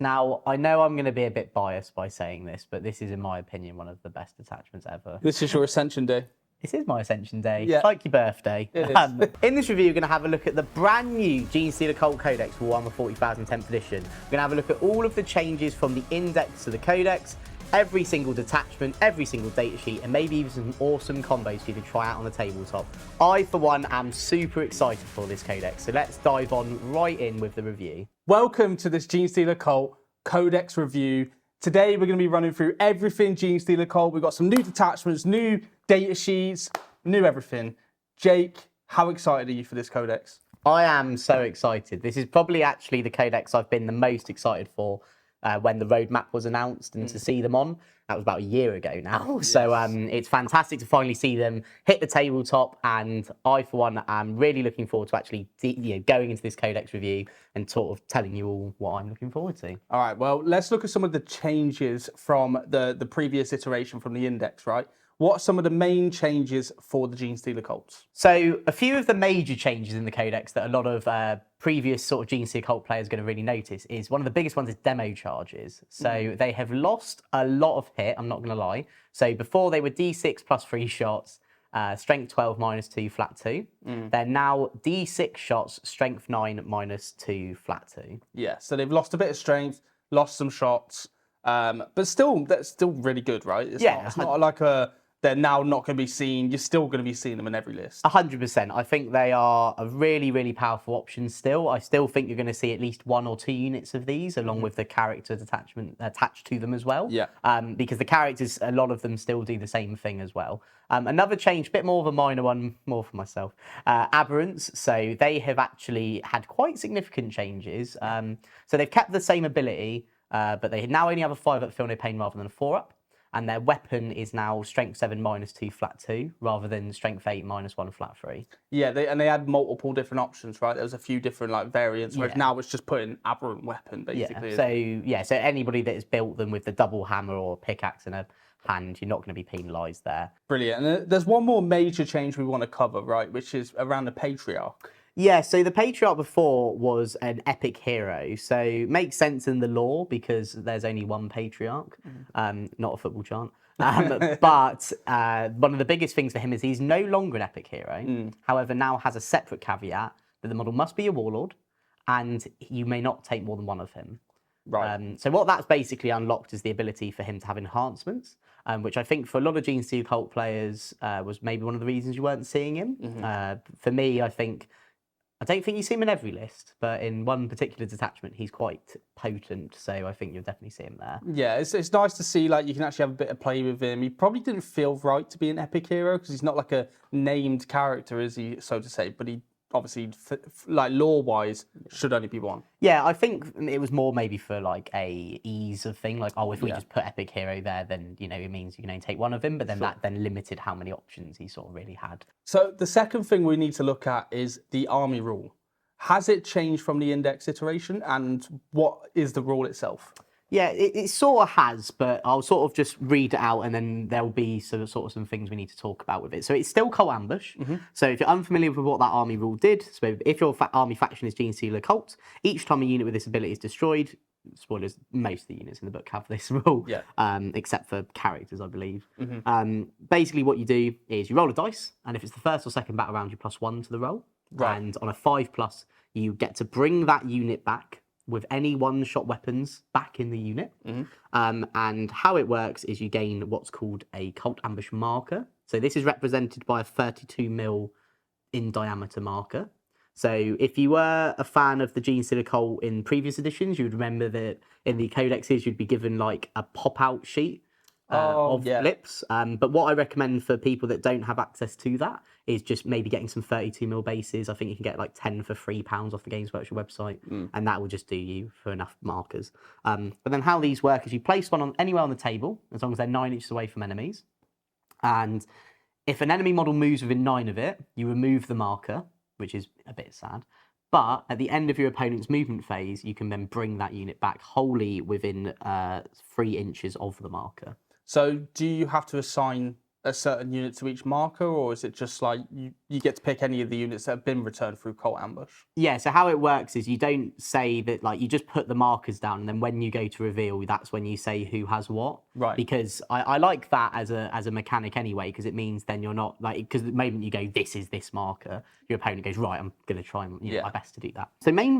Now, I know I'm going to be a bit biased by saying this, but this is, in my opinion, one of the best detachments ever. This is your Ascension Day. This is my Ascension Day. Yeah. It's like your birthday. It is. In this review, we're going to have a look at the brand new Genestealer Cult Codex for Warhammer 40,000 10th edition. We're going to have a look at all of the changes from the index to the codex, every single detachment, every single datasheet, and maybe even some awesome combos for you to try out on the tabletop. I, for one, am super excited for this codex, so let's dive on right in with the review. Welcome to this Genestealer Cult Codex review. Today we're going to be running through everything Genestealer Cult. We've got some new detachments, new data sheets, new everything. Jake, how excited are you for this codex? I am so excited. This is probably actually the codex I've been the most excited for when the roadmap was announced and to see them on. That was about a year ago now. Yes. So it's fantastic to finally see them hit the tabletop, and I, for one, am really looking forward to actually going into this codex review and sort of telling you all what I'm looking forward to. All right, well, let's look at some of the changes from the previous iteration from the index, right? What are some of the main changes for the Genestealer Cults? So a few of the major changes in the codex that a lot of previous sort of Genestealer Cult players are going to really notice is one of the biggest ones is demo charges. So they have lost a lot of hit, I'm not going to lie. So before they were D6 plus 3 shots, strength 12 minus 2 flat 2. They're now D6 shots, strength 9 minus 2 flat 2. Yeah, so they've lost a bit of strength, lost some shots, but still, that's still really good, right? It's not like they're now not going to be seen. You're still going to be seeing them in every list. 100%. I think they are a really, really powerful option still. I still think you're going to see at least 1 or 2 units of these, along with the character detachment attached to them as well. Yeah. Because the characters, a lot of them still do the same thing as well. Another change, bit more of a minor one, more for myself, aberrants. So they have actually had quite significant changes. So they've kept the same ability, but they now only have a 5 up, feel no pain rather than a 4 up. And their weapon is now strength 7 minus 2 flat 2 rather than strength 8 minus 1 flat 3. Yeah, they had multiple different options, right? There was a few different variants, whereas now it's just putting aberrant weapon basically. So anybody that has built them with the double hammer or pickaxe in a hand, you're not going to be penalised there. Brilliant. And there's one more major change we want to cover, right, which is around the Patriarch. Yeah, so the Patriarch before was an epic hero, so makes sense in the lore because there's only one Patriarch, not a football chant. But one of the biggest things for him is he's no longer an epic hero, however now has a separate caveat that the model must be a warlord and you may not take more than one of him. Right. So what that's basically unlocked is the ability for him to have enhancements, which I think for a lot of Genestealer Cult players was maybe one of the reasons you weren't seeing him. For me, I don't think you see him in every list, but in one particular detachment, he's quite potent, so I think you'll definitely see him there. Yeah, it's nice to see you can actually have a bit of play with him. He probably didn't feel right to be an epic hero because he's not like a named character, is he, so to say, but he obviously, lore-wise, should only be one. Yeah, I think it was more maybe for a ease of thing, if we just put epic hero there, then it means you can only take one of him, but then that then limited how many options he sort of really had. So the second thing we need to look at is the army rule. Has it changed from the index iteration, and what is the rule itself? Yeah, it sort of has, but I'll sort of just read it out and then there'll be sort of some things we need to talk about with it. So it's still Cult Ambush. So if you're unfamiliar with what that army rule did, so if your army faction is Genestealer Cult, each time a unit with this ability is destroyed, spoilers, most of the units in the book have this rule, except for characters, I believe. Basically what you do is you roll a dice, and if it's the first or second battle round, you +1 to the roll. Right. And on a 5+, you get to bring that unit back with any one-shot weapons back in the unit. And how it works is you gain what's called a Cult Ambush marker. So this is represented by a 32mm in diameter marker. So if you were a fan of the Genestealer Cult in previous editions, you would remember that in the codexes you'd be given a pop-out sheet of flips. But what I recommend for people that don't have access to that is just maybe getting some 32mm bases. I think you can get 10 for £3 off the Games Workshop website, and that will just do you for enough markers. But then how these work is you place one anywhere on the table, as long as they're 9 inches away from enemies. And if an enemy model moves within 9 of it, you remove the marker, which is a bit sad. But at the end of your opponent's movement phase, you can then bring that unit back wholly within 3 inches of the marker. So do you have to assign a certain unit to each marker, or is it just you get to pick any of the units that have been returned through Cult Ambush. Yeah, so how it works is you don't say that, like, you just put the markers down, and then when you go to reveal, that's when you say who has what. Right. Because I like that as a mechanic anyway, because it means then you're not, like, because the moment you go, this is this marker, your opponent goes, right, I'm going to try my best to do that. So main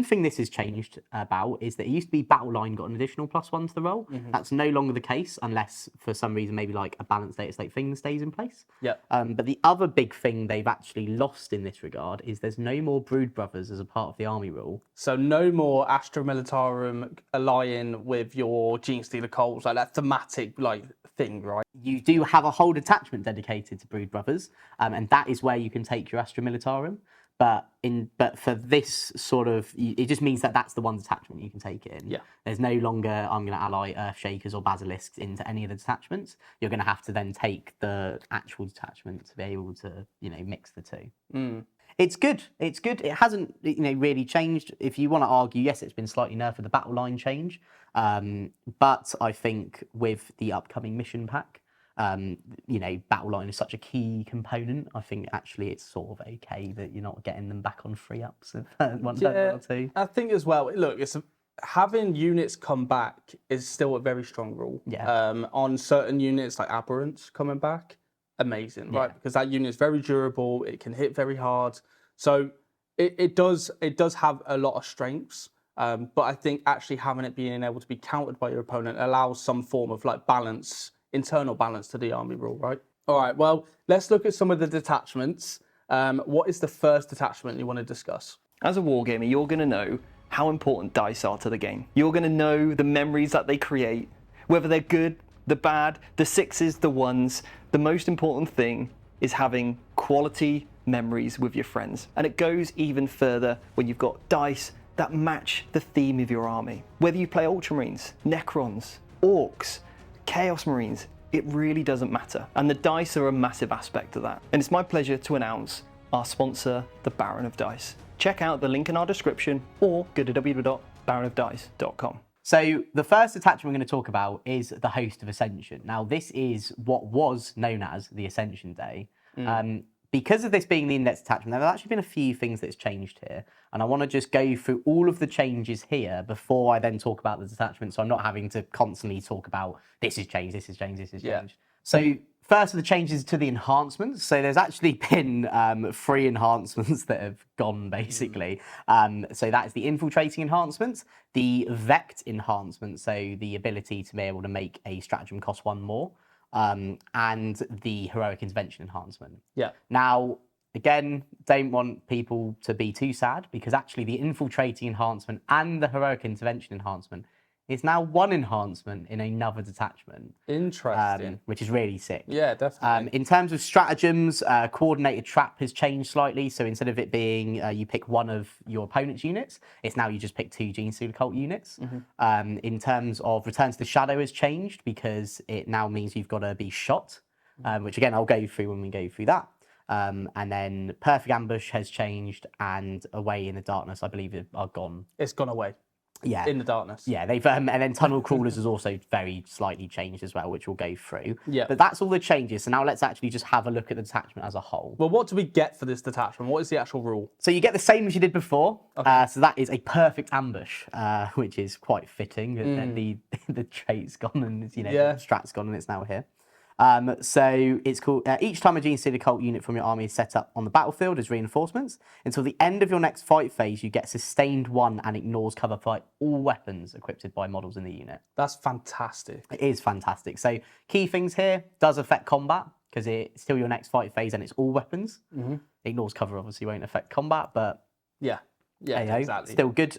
thing this has changed about is that it used to be battle line got an additional +1 to the roll. That's no longer the case, unless for some reason maybe like a balanced data state thing stays in place. Yeah. But the other big thing they've actually lost in this regard is there's no more Brood Brothers as a part of the army rule. So no more Astra Militarum aligning with your Genestealer Cults, like that thematic like thing, right? You do have a whole detachment dedicated to Brood Brothers, and that is where you can take your Astra Militarum. But for this sort of, it just means that that's the one detachment you can take it in. Yeah. There's no longer, I'm going to ally Earthshakers or Basilisks into any of the detachments. You're going to have to then take the actual detachment to be able to, mix the two. It's good. It's good. It hasn't, really changed. If you want to argue, yes, it's been slightly nerfed for the battle line change. But I think with the upcoming mission pack, battle line is such a key component. I think actually it's sort of okay that you're not getting them back on free ups of one or two. I think as well. Look, having units come back is still a very strong rule. Yeah. On certain units like Aberrants coming back, amazing, right? Because that unit is very durable. It can hit very hard. So it does have a lot of strengths. But I think actually having it being able to be countered by your opponent allows some form of like balance. Internal balance to the army rule, right? All right, well, let's look at some of the detachments. What is the first detachment you want to discuss? As a wargamer, you're going to know how important dice are to the game. You're going to know the memories that they create, whether they're good, the bad, the sixes, the ones. The most important thing is having quality memories with your friends. And it goes even further when you've got dice that match the theme of your army. Whether you play Ultramarines, Necrons, Orcs, Chaos Marines, it really doesn't matter. And the dice are a massive aspect of that. And it's my pleasure to announce our sponsor, the Baron of Dice. Check out the link in our description or go to www.baronofdice.com. So the first detachment we're going to talk about is the Host of Ascension. Now, this is what was known as the Ascension Day. Because of this being the index detachment, there have actually been a few things that's changed here. And I want to just go through all of the changes here before I then talk about the detachment, so I'm not having to constantly talk about this has changed, this has changed, this has changed. So first of the changes to the enhancements. So there's actually been 3 enhancements that have gone, basically. So that is the Infiltrating enhancement, the Vect enhancement, so the ability to be able to make a stratagem cost 1 more, and the Heroic Intervention enhancement. Yeah. Now, again, don't want people to be too sad, because actually the Infiltrating enhancement and the Heroic Intervention enhancement is now 1 enhancement in another detachment. Interesting. Which is really sick. Yeah, definitely. In terms of stratagems, Coordinated Trap has changed slightly. So instead of it being you pick one of your opponent's units, it's now you just pick 2 Genestealer Cult units. In terms of Return to the Shadow has changed, because it now means you've got to be shot, which again, I'll go through when we go through that. And then Perfect Ambush has changed, and Away in the Darkness, I believe, are gone. It's gone away. Yeah. In the darkness. Yeah, they've and then Tunnel Crawlers has also very slightly changed as well, which we'll go through. Yeah. But that's all the changes. So now let's actually just have a look at the detachment as a whole. Well, what do we get for this detachment? What is the actual rule? So you get the same as you did before. So that is a Perfect Ambush, which is quite fitting. The trait's gone and the strat's gone and it's now here. So it's called, each time a Genestealer Cult unit from your army is set up on the battlefield as reinforcements, until the end of your next fight phase, you get sustained 1 and ignores cover by all weapons equipped by models in the unit. That's fantastic. It is fantastic. So key things here, does affect combat, because it's still your next fight phase and it's all weapons. Ignores cover obviously won't affect combat, but yeah, exactly. Still good.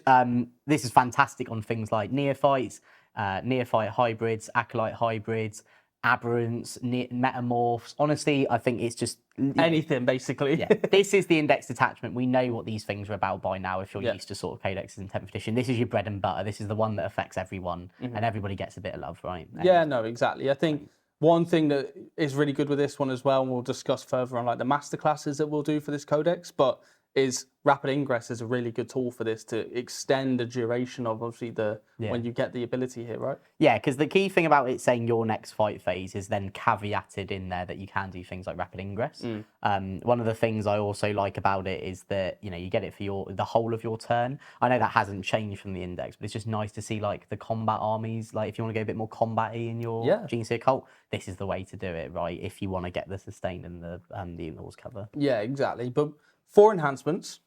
This is fantastic on things like Neophytes, Neophyte hybrids, Acolyte hybrids, Aberrants, Metamorphs. Honestly, I think it's just anything, basically. Yeah. This is the index detachment. We know what these things are about by now if you're used to sort of codexes in 10th edition. This is your bread and butter. This is the one that affects everyone, and everybody gets a bit of love, right? Yeah, no, exactly. I think one thing that is really good with this one as well, and we'll discuss further on like the masterclasses that we'll do for this codex, but is rapid ingress is a really good tool for this to extend the duration of obviously when you get the ability here, right? Yeah, because the key thing about it saying your next fight phase is then caveated in there that you can do things like rapid ingress. One of the things I also like about it is that you get it for the whole of your turn. I know that hasn't changed from the index, but it's just nice to see like the combat armies. Like if you want to go a bit more combat-y in your Genestealer Cult, this is the way to do it, right? If you want to get the sustain and the Ignores cover. Yeah, exactly. But for enhancements,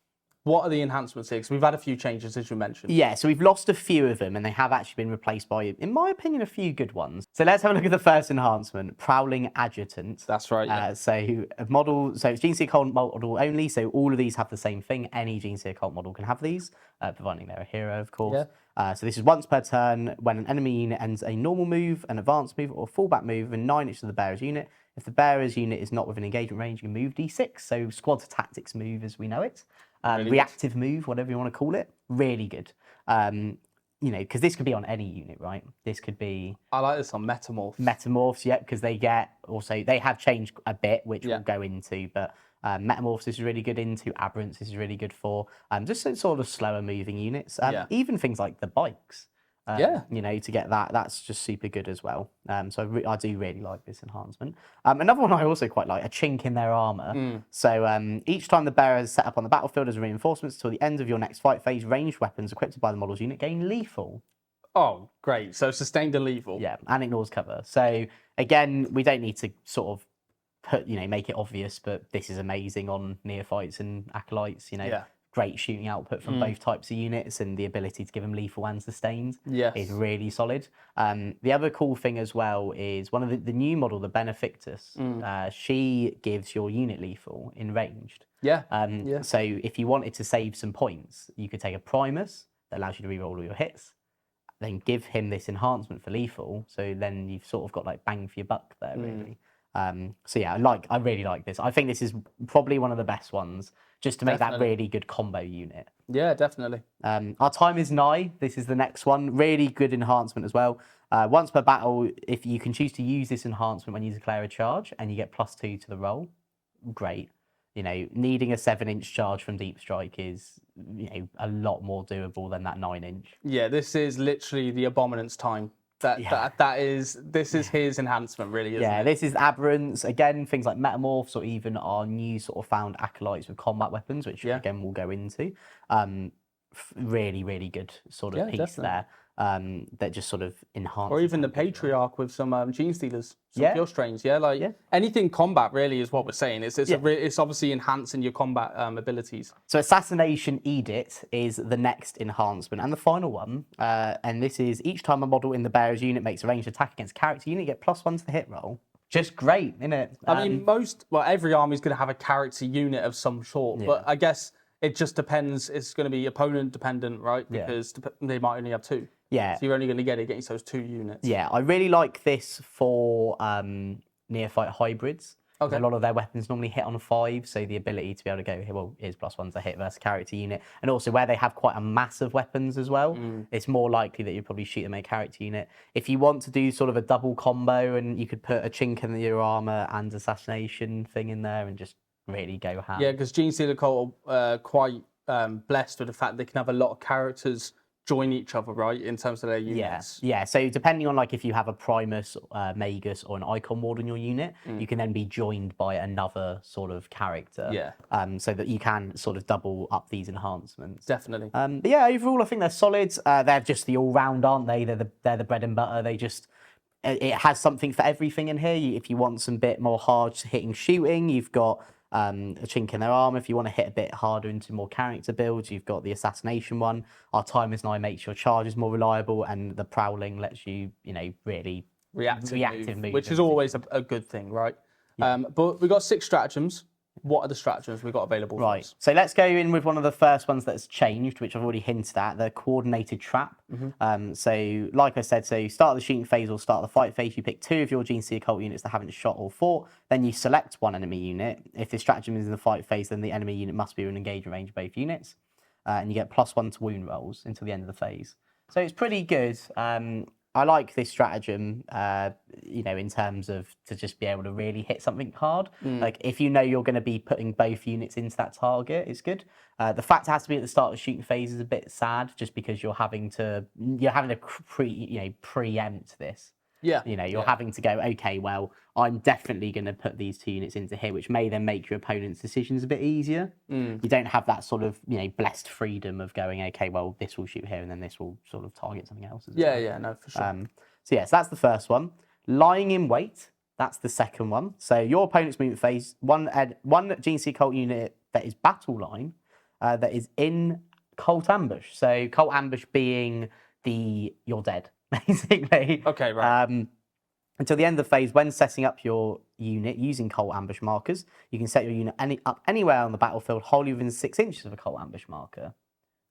what are the enhancements here? Because we've had a few changes, as you mentioned. Yeah, so we've lost a few of them, and they have actually been replaced by, in my opinion, a few good ones. So let's have a look at the first enhancement, Prowling Adjutant. That's right. Yeah. So it's Genestealer Cult model only, so all of these have the same thing. Any Genestealer Cult model can have these, providing they're a hero, of course. Yeah. So this is once per turn when an enemy unit ends a normal move, an advanced move, or fallback move within 9 inches of the bearer's unit. If the bearer's unit is not within engagement range, you can move D6, so squad tactics move as we know it. Really reactive move, whatever you want to call it, really good. Because this could be on any unit, right? This could be. I like this on Metamorphs. Metamorphs, yeah, because they have changed a bit, which we'll go into, but Metamorphs is really good into. Aberrants is really good for just sort of slower moving units. Even things like the bikes. To get that's just super good as well. So I do really like this enhancement. Another one I also quite like, a chink in their armor. So each time the bearer is set up on the battlefield as reinforcements till the end of your next fight phase, ranged weapons equipped by the model's unit gain lethal. Oh, great. So sustained and lethal. Yeah, and ignores cover. So again, we don't need to sort of make it obvious, but this is amazing on neophytes and acolytes, Great shooting output from both types of units, and the ability to give them lethal and sustained is really solid. The other cool thing as well is one of the new model, the Benefactus. She gives your unit lethal in ranged. So if you wanted to save some points, you could take a Primus that allows you to reroll all your hits, then give him this enhancement for lethal. So then you've sort of got like bang for your buck there, really. I really like this. I think this is probably one of the best ones, just to make that really good combo unit. Yeah, definitely. Our time is nigh. This is the next one. Really good enhancement as well. Once per battle, if you can choose to use this enhancement when you declare a charge, and you get +2 to the roll, great. Needing a 7-inch charge from Deep Strike is a lot more doable than that 9-inch. Yeah, this is literally the Abominance time. This is his enhancement, really, isn't it? This is Aberrants. Again, things like Metamorphs, or even our new sort of found acolytes with combat weapons, which again we'll go into. Really, really good sort of piece there. That just sort of enhances. Or even the Patriarch with some Genestealers, some pure strains. Anything combat really is what we're saying. It's obviously enhancing your combat abilities. So Assassination Edict is the next enhancement and the final one. And this is each time a model in the bearer's unit makes a ranged attack against a character unit, you get +1 to the hit roll. Just great, isn't it? I mean, every army is going to have a character unit of some sort, but I guess it just depends. It's going to be opponent dependent, right? Because they might only have 2. Yeah. So you're only going to get it against those 2 units. Yeah, I really like this for neophyte hybrids. Okay. A lot of their weapons normally hit on 5, so the ability to be able to go, well, here's +1 to hit versus character unit. And also where they have quite a mass of weapons as well, it's more likely that you'll probably shoot them a character unit. If you want to do sort of a double combo, and you could put a chink in your armor and assassination thing in there and just really go ham. Yeah, because Genestealer Cult are quite blessed with the fact they can have a lot of characters join each other, right, in terms of their units. Yeah. So depending on like if you have a Primus, Magus, or an Icon Ward in your unit, you can then be joined by another sort of character. So that you can sort of double up these enhancements. Definitely. But yeah, overall I think they're solid. They're just the all-round, aren't they? They're the bread and butter. It has something for everything in here. If you want some bit more hard hitting shooting, you've got a chink in their armor. If you want to hit a bit harder into more character builds, you've got the assassination one. Our time is nigh makes your charges more reliable, and the prowling lets you, really reactive move, which is always a good thing, right? But we've got 6 stratagems. What are the stratagems we've got available for us? So let's go in with one of the first ones that's changed, which I've already hinted at, the coordinated trap. So like I said, so you start the shooting phase or start the fight phase, you pick 2 of your Genestealer Cult units that haven't shot or fought, then you select one enemy unit. If the stratagem is in the fight phase, then the enemy unit must be in engagement range of both units. And you get +1 to wound rolls until the end of the phase. So it's pretty good. I like this stratagem, in terms of to just be able to really hit something hard. Like if you know you're going to be putting both units into that target, it's good. The fact it has to be at the start of the shooting phase is a bit sad, just because you're having to preempt this. Yeah. You're having to go, okay, well, I'm definitely going to put these 2 units into here, which may then make your opponent's decisions a bit easier. You don't have that sort of, blessed freedom of going, okay, well, this will shoot here and then this will sort of target something else. Yeah, no, for sure. So that's the first one. Lying in wait, that's the second one. So your opponent's movement phase, one Genestealer Cult unit that is battle line, that is in Cult Ambush. So Cult Ambush being you're dead. Basically. Okay, right. Until the end of the phase, when setting up your unit using Cult Ambush markers, you can set your unit up anywhere on the battlefield wholly within 6 inches of a Cult Ambush marker,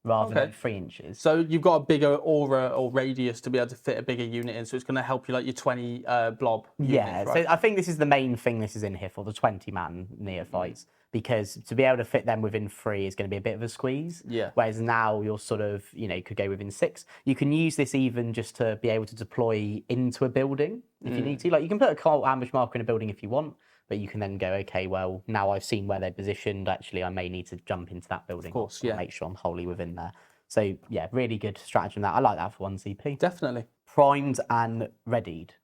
rather than 3 inches. So you've got a bigger aura or radius to be able to fit a bigger unit in, so it's going to help you like your 20 blob units, Yeah, right? so I think this is the main thing this is in here for, the 20-man neophytes. Because to be able to fit them within 3 is going to be a bit of a squeeze. Yeah. Whereas now you're sort of, could go within 6. You can use this even just to be able to deploy into a building if you need to. Like you can put a Cult Ambush marker in a building if you want, but you can then go, okay, well, now I've seen where they're positioned. Actually, I may need to jump into that building. Of course, yeah. Make sure I'm wholly within there. So yeah, really good stratagem that. I like that for 1 CP. Definitely. Primed and readied.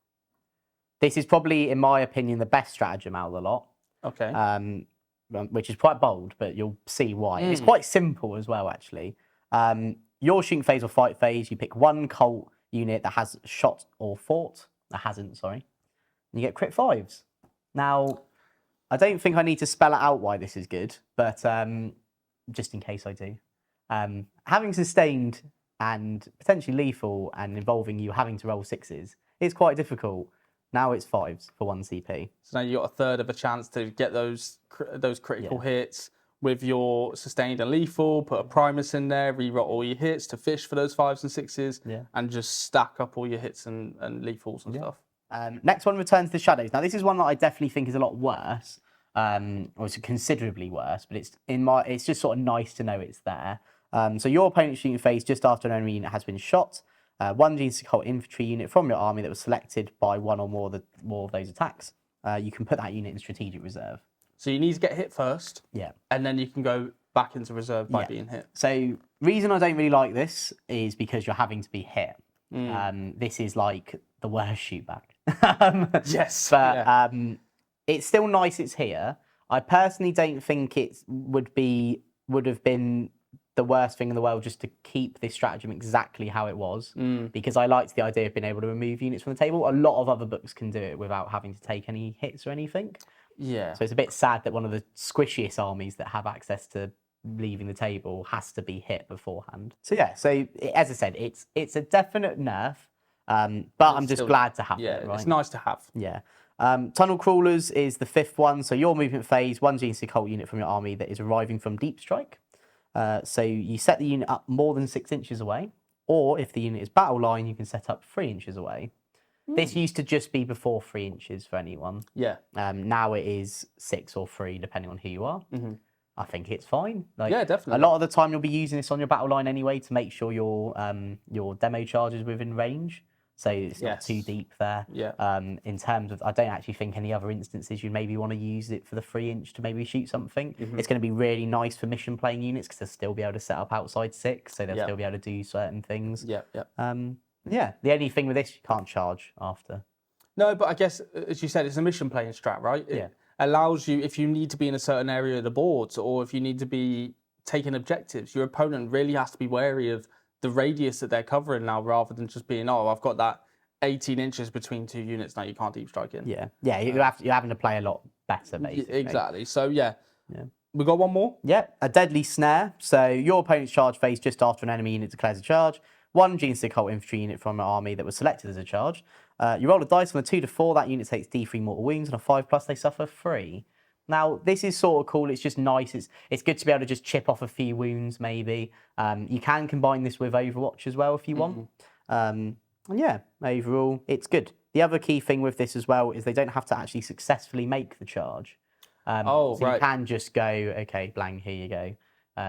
This is probably, in my opinion, the best stratagem out of the lot. Okay. Which is quite bold, but you'll see why. It's quite simple as well, actually. Your shooting phase or fight phase, you pick 1 cult unit that has shot or fought, that hasn't, sorry, and you get crit 5s. Now, I don't think I need to spell it out why this is good, but just in case I do. Having sustained and potentially lethal and involving you having to roll 6s is quite difficult. Now it's 5s for 1 CP. So now you got a third of a chance to get those critical hits with your sustained and lethal. Put a Primus in there, reroll all your hits to fish for those 5s and 6s, and just stack up all your hits and lethals and stuff. Next one, Return to the Shadows. Now this is one that I definitely think is a lot worse, or it's considerably worse, but it's just sort of nice to know it's there. So your opponent's shooting phase just after an enemy unit has been shot. 1 Genestealer Cult infantry unit from your army that was selected by 1 or more of those attacks. You can put that unit in strategic reserve. So you need to get hit first. Yeah. And then you can go back into reserve by being hit. So reason I don't really like this is because you're having to be hit. This is like the worst shoot back. Yes. But it's still nice it's here. I personally don't think it would have been the worst thing in the world just to keep this stratagem exactly how it was, because I liked the idea of being able to remove units from the table. A lot of other books can do it without having to take any hits or anything. Yeah. So it's a bit sad that one of the squishiest armies that have access to leaving the table has to be hit beforehand. So yeah, as I said, it's a definite nerf, but I'm just glad to have it. Right? It's nice to have. Yeah. Tunnel Crawlers is the 5th one. So your movement phase, 1 Genestealer Cult unit from your army that is arriving from Deep Strike. So you set the unit up more than 6 inches away, or if the unit is battle line, you can set up 3 inches away. This used to just be before 3 inches for anyone. Yeah. Now it is 6 or 3, depending on who you are. I think it's fine. Yeah, definitely. A lot of the time you'll be using this on your battle line anyway to make sure your demo charge is within range. So it's not too deep there. Yeah. In terms of, I don't actually think any other instances you maybe want to use it for the 3 inch to maybe shoot something. It's going to be really nice for mission playing units because they'll still be able to set up outside 6, so they'll still be able to do certain things. Yeah. The only thing with this, you can't charge after. No, but I guess, as you said, it's a mission playing strat, right? It allows you, if you need to be in a certain area of the board, or if you need to be taking objectives, your opponent really has to be wary of the radius that they're covering now, rather than just being, I've got that 18 inches between 2 units now, you can't deep strike in. Yeah, you're having to play a lot better, basically. Exactly. So we got one more. A Deadly Snare. So your opponent's charge phase just after an enemy unit declares a charge. 1 Genestealer Cult infantry unit from an army that was selected as a charge. You roll a dice on a 2 to 4. That unit takes D3 mortal wounds, and a 5+ they suffer 3. Now, this is sort of cool. It's just nice. It's good to be able to just chip off a few wounds, maybe. You can combine this with Overwatch as well if you want. And yeah, overall, it's good. The other key thing with this as well is they don't have to actually successfully make the charge. So you can just go, okay, blang, here you go.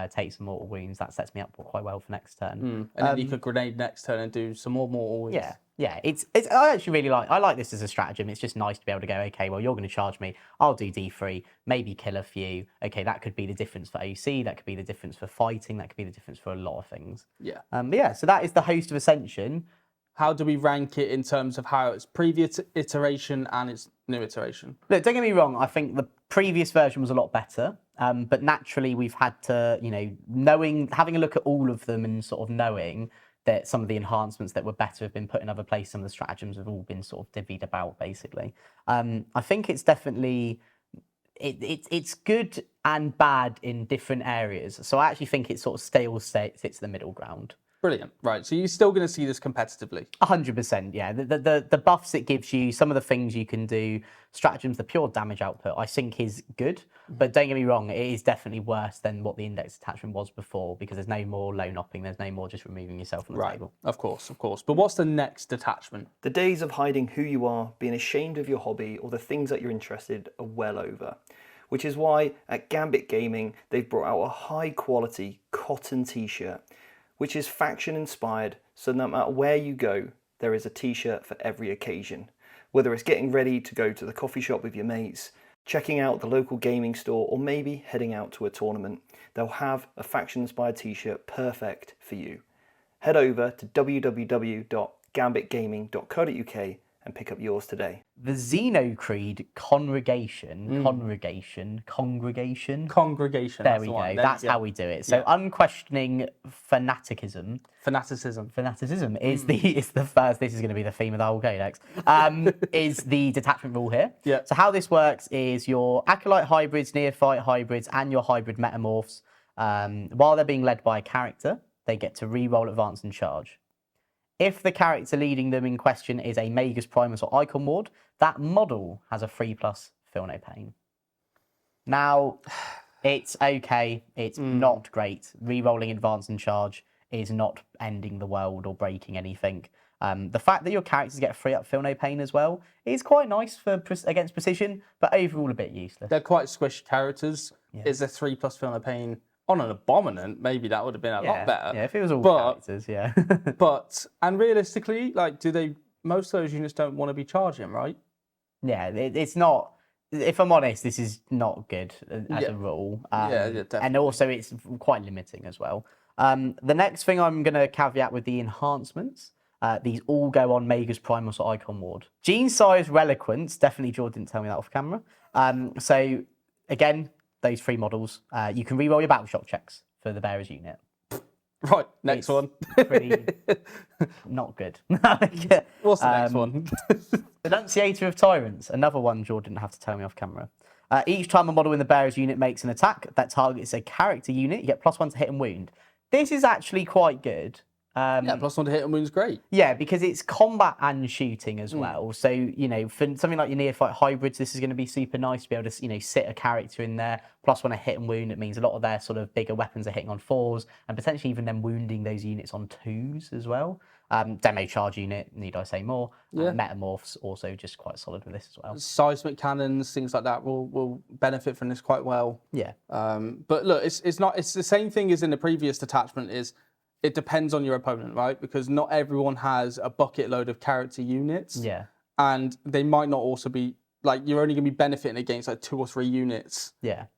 Take some mortal wounds. That sets me up quite well for next turn. And then you could grenade next turn and do some more mortal wounds. Yeah, Yeah, I actually really like this as a stratagem. It's just nice to be able to go, okay, well, you're going to charge me. I'll do D3, maybe kill a few. Okay, that could be the difference for OC. That could be the difference for fighting. That could be the difference for a lot of things. Yeah. But yeah, so that is the host of Ascension. How do we rank it in terms of how its previous iteration and its new iteration? Look, don't get me wrong. I think the previous version was a lot better. But naturally, we've had to, having a look at all of them and sort of knowing that some of the enhancements that were better have been put in other places. Some of the stratagems have all been sort of divvied about, basically. I think it's definitely it's good and bad in different areas. So I actually think it sort of sits the middle ground. Brilliant. Right. So you're still going to see this competitively? 100%, yeah. The buffs it gives you, some of the things you can do, stratagems, the pure damage output, I think is good. But don't get me wrong, it is definitely worse than what the index detachment was before because there's no more low knopping, there's no more just removing yourself from the table. Of course. But what's the next detachment? The days of hiding who you are, being ashamed of your hobby, or the things that you're interested are well over. Which is why at Gambit Gaming, they've brought out a high quality cotton t-shirt, which is faction inspired, so no matter where you go, there is a t-shirt for every occasion. Whether it's getting ready to go to the coffee shop with your mates, checking out the local gaming store, or maybe heading out to a tournament, they'll have a faction inspired t-shirt perfect for you. Head over to www.gambitgaming.co.uk and pick up yours today. The Xenocreed Congregation. There we go. That's how we do it. So unquestioning fanaticism is the first. This is going to be the theme of the whole codex. Is the detachment rule here? Yeah. So how this works is your acolyte hybrids, neophyte hybrids, and your hybrid metamorphs. While they're being led by a character, they get to re-roll, advance, and charge. If the character leading them in question is a Magus Primus or Icon Ward, that model has a 3+ Feel No Pain. Now, it's okay. It's not great. Re-rolling, advance, and charge is not ending the world or breaking anything. The fact that your characters get free up Feel No Pain as well is quite nice for against precision, but overall a bit useless. They're quite squishy characters. Yeah. Is there 3+ Feel No Pain on an Abominant? Maybe that would have been a lot better. Yeah, if it was all characters, yeah. And realistically, most of those units don't want to be charging, right? Yeah, it's not. If I'm honest, this is not good as a rule. Definitely. And also, it's quite limiting as well. The next thing I'm going to caveat with the enhancements. These all go on Magus Primus or Icon Ward. Gene Size Reliquants, definitely Jordan didn't tell me that off camera. So again, those 3 models, you can re-roll your battle shock checks for the bearer's unit. Right, next one. Pretty not good. What's the next one? Denunciator of Tyrants, another one Jordan didn't have to tell me off camera. Each time a model in the bearer's unit makes an attack that targets a character unit, you get +1 to hit and wound. This is actually quite good. +1 to hit and wound's great. Yeah, because it's combat and shooting as well. So, for something like your neophyte hybrids, this is going to be super nice to be able to, sit a character in there. +1 a hit and wound. It means a lot of their sort of bigger weapons are hitting on 4s and potentially even them wounding those units on 2s as well. Demo charge unit, need I say more? Yeah. Metamorphs also just quite solid with this as well. Seismic cannons, things like that will benefit from this quite well. Yeah. But look, it's the same thing as in the previous detachment. It depends on your opponent, right? Because not everyone has a bucket load of character units. Yeah. And they might not also be, you're only going to be benefiting against 2 or 3 units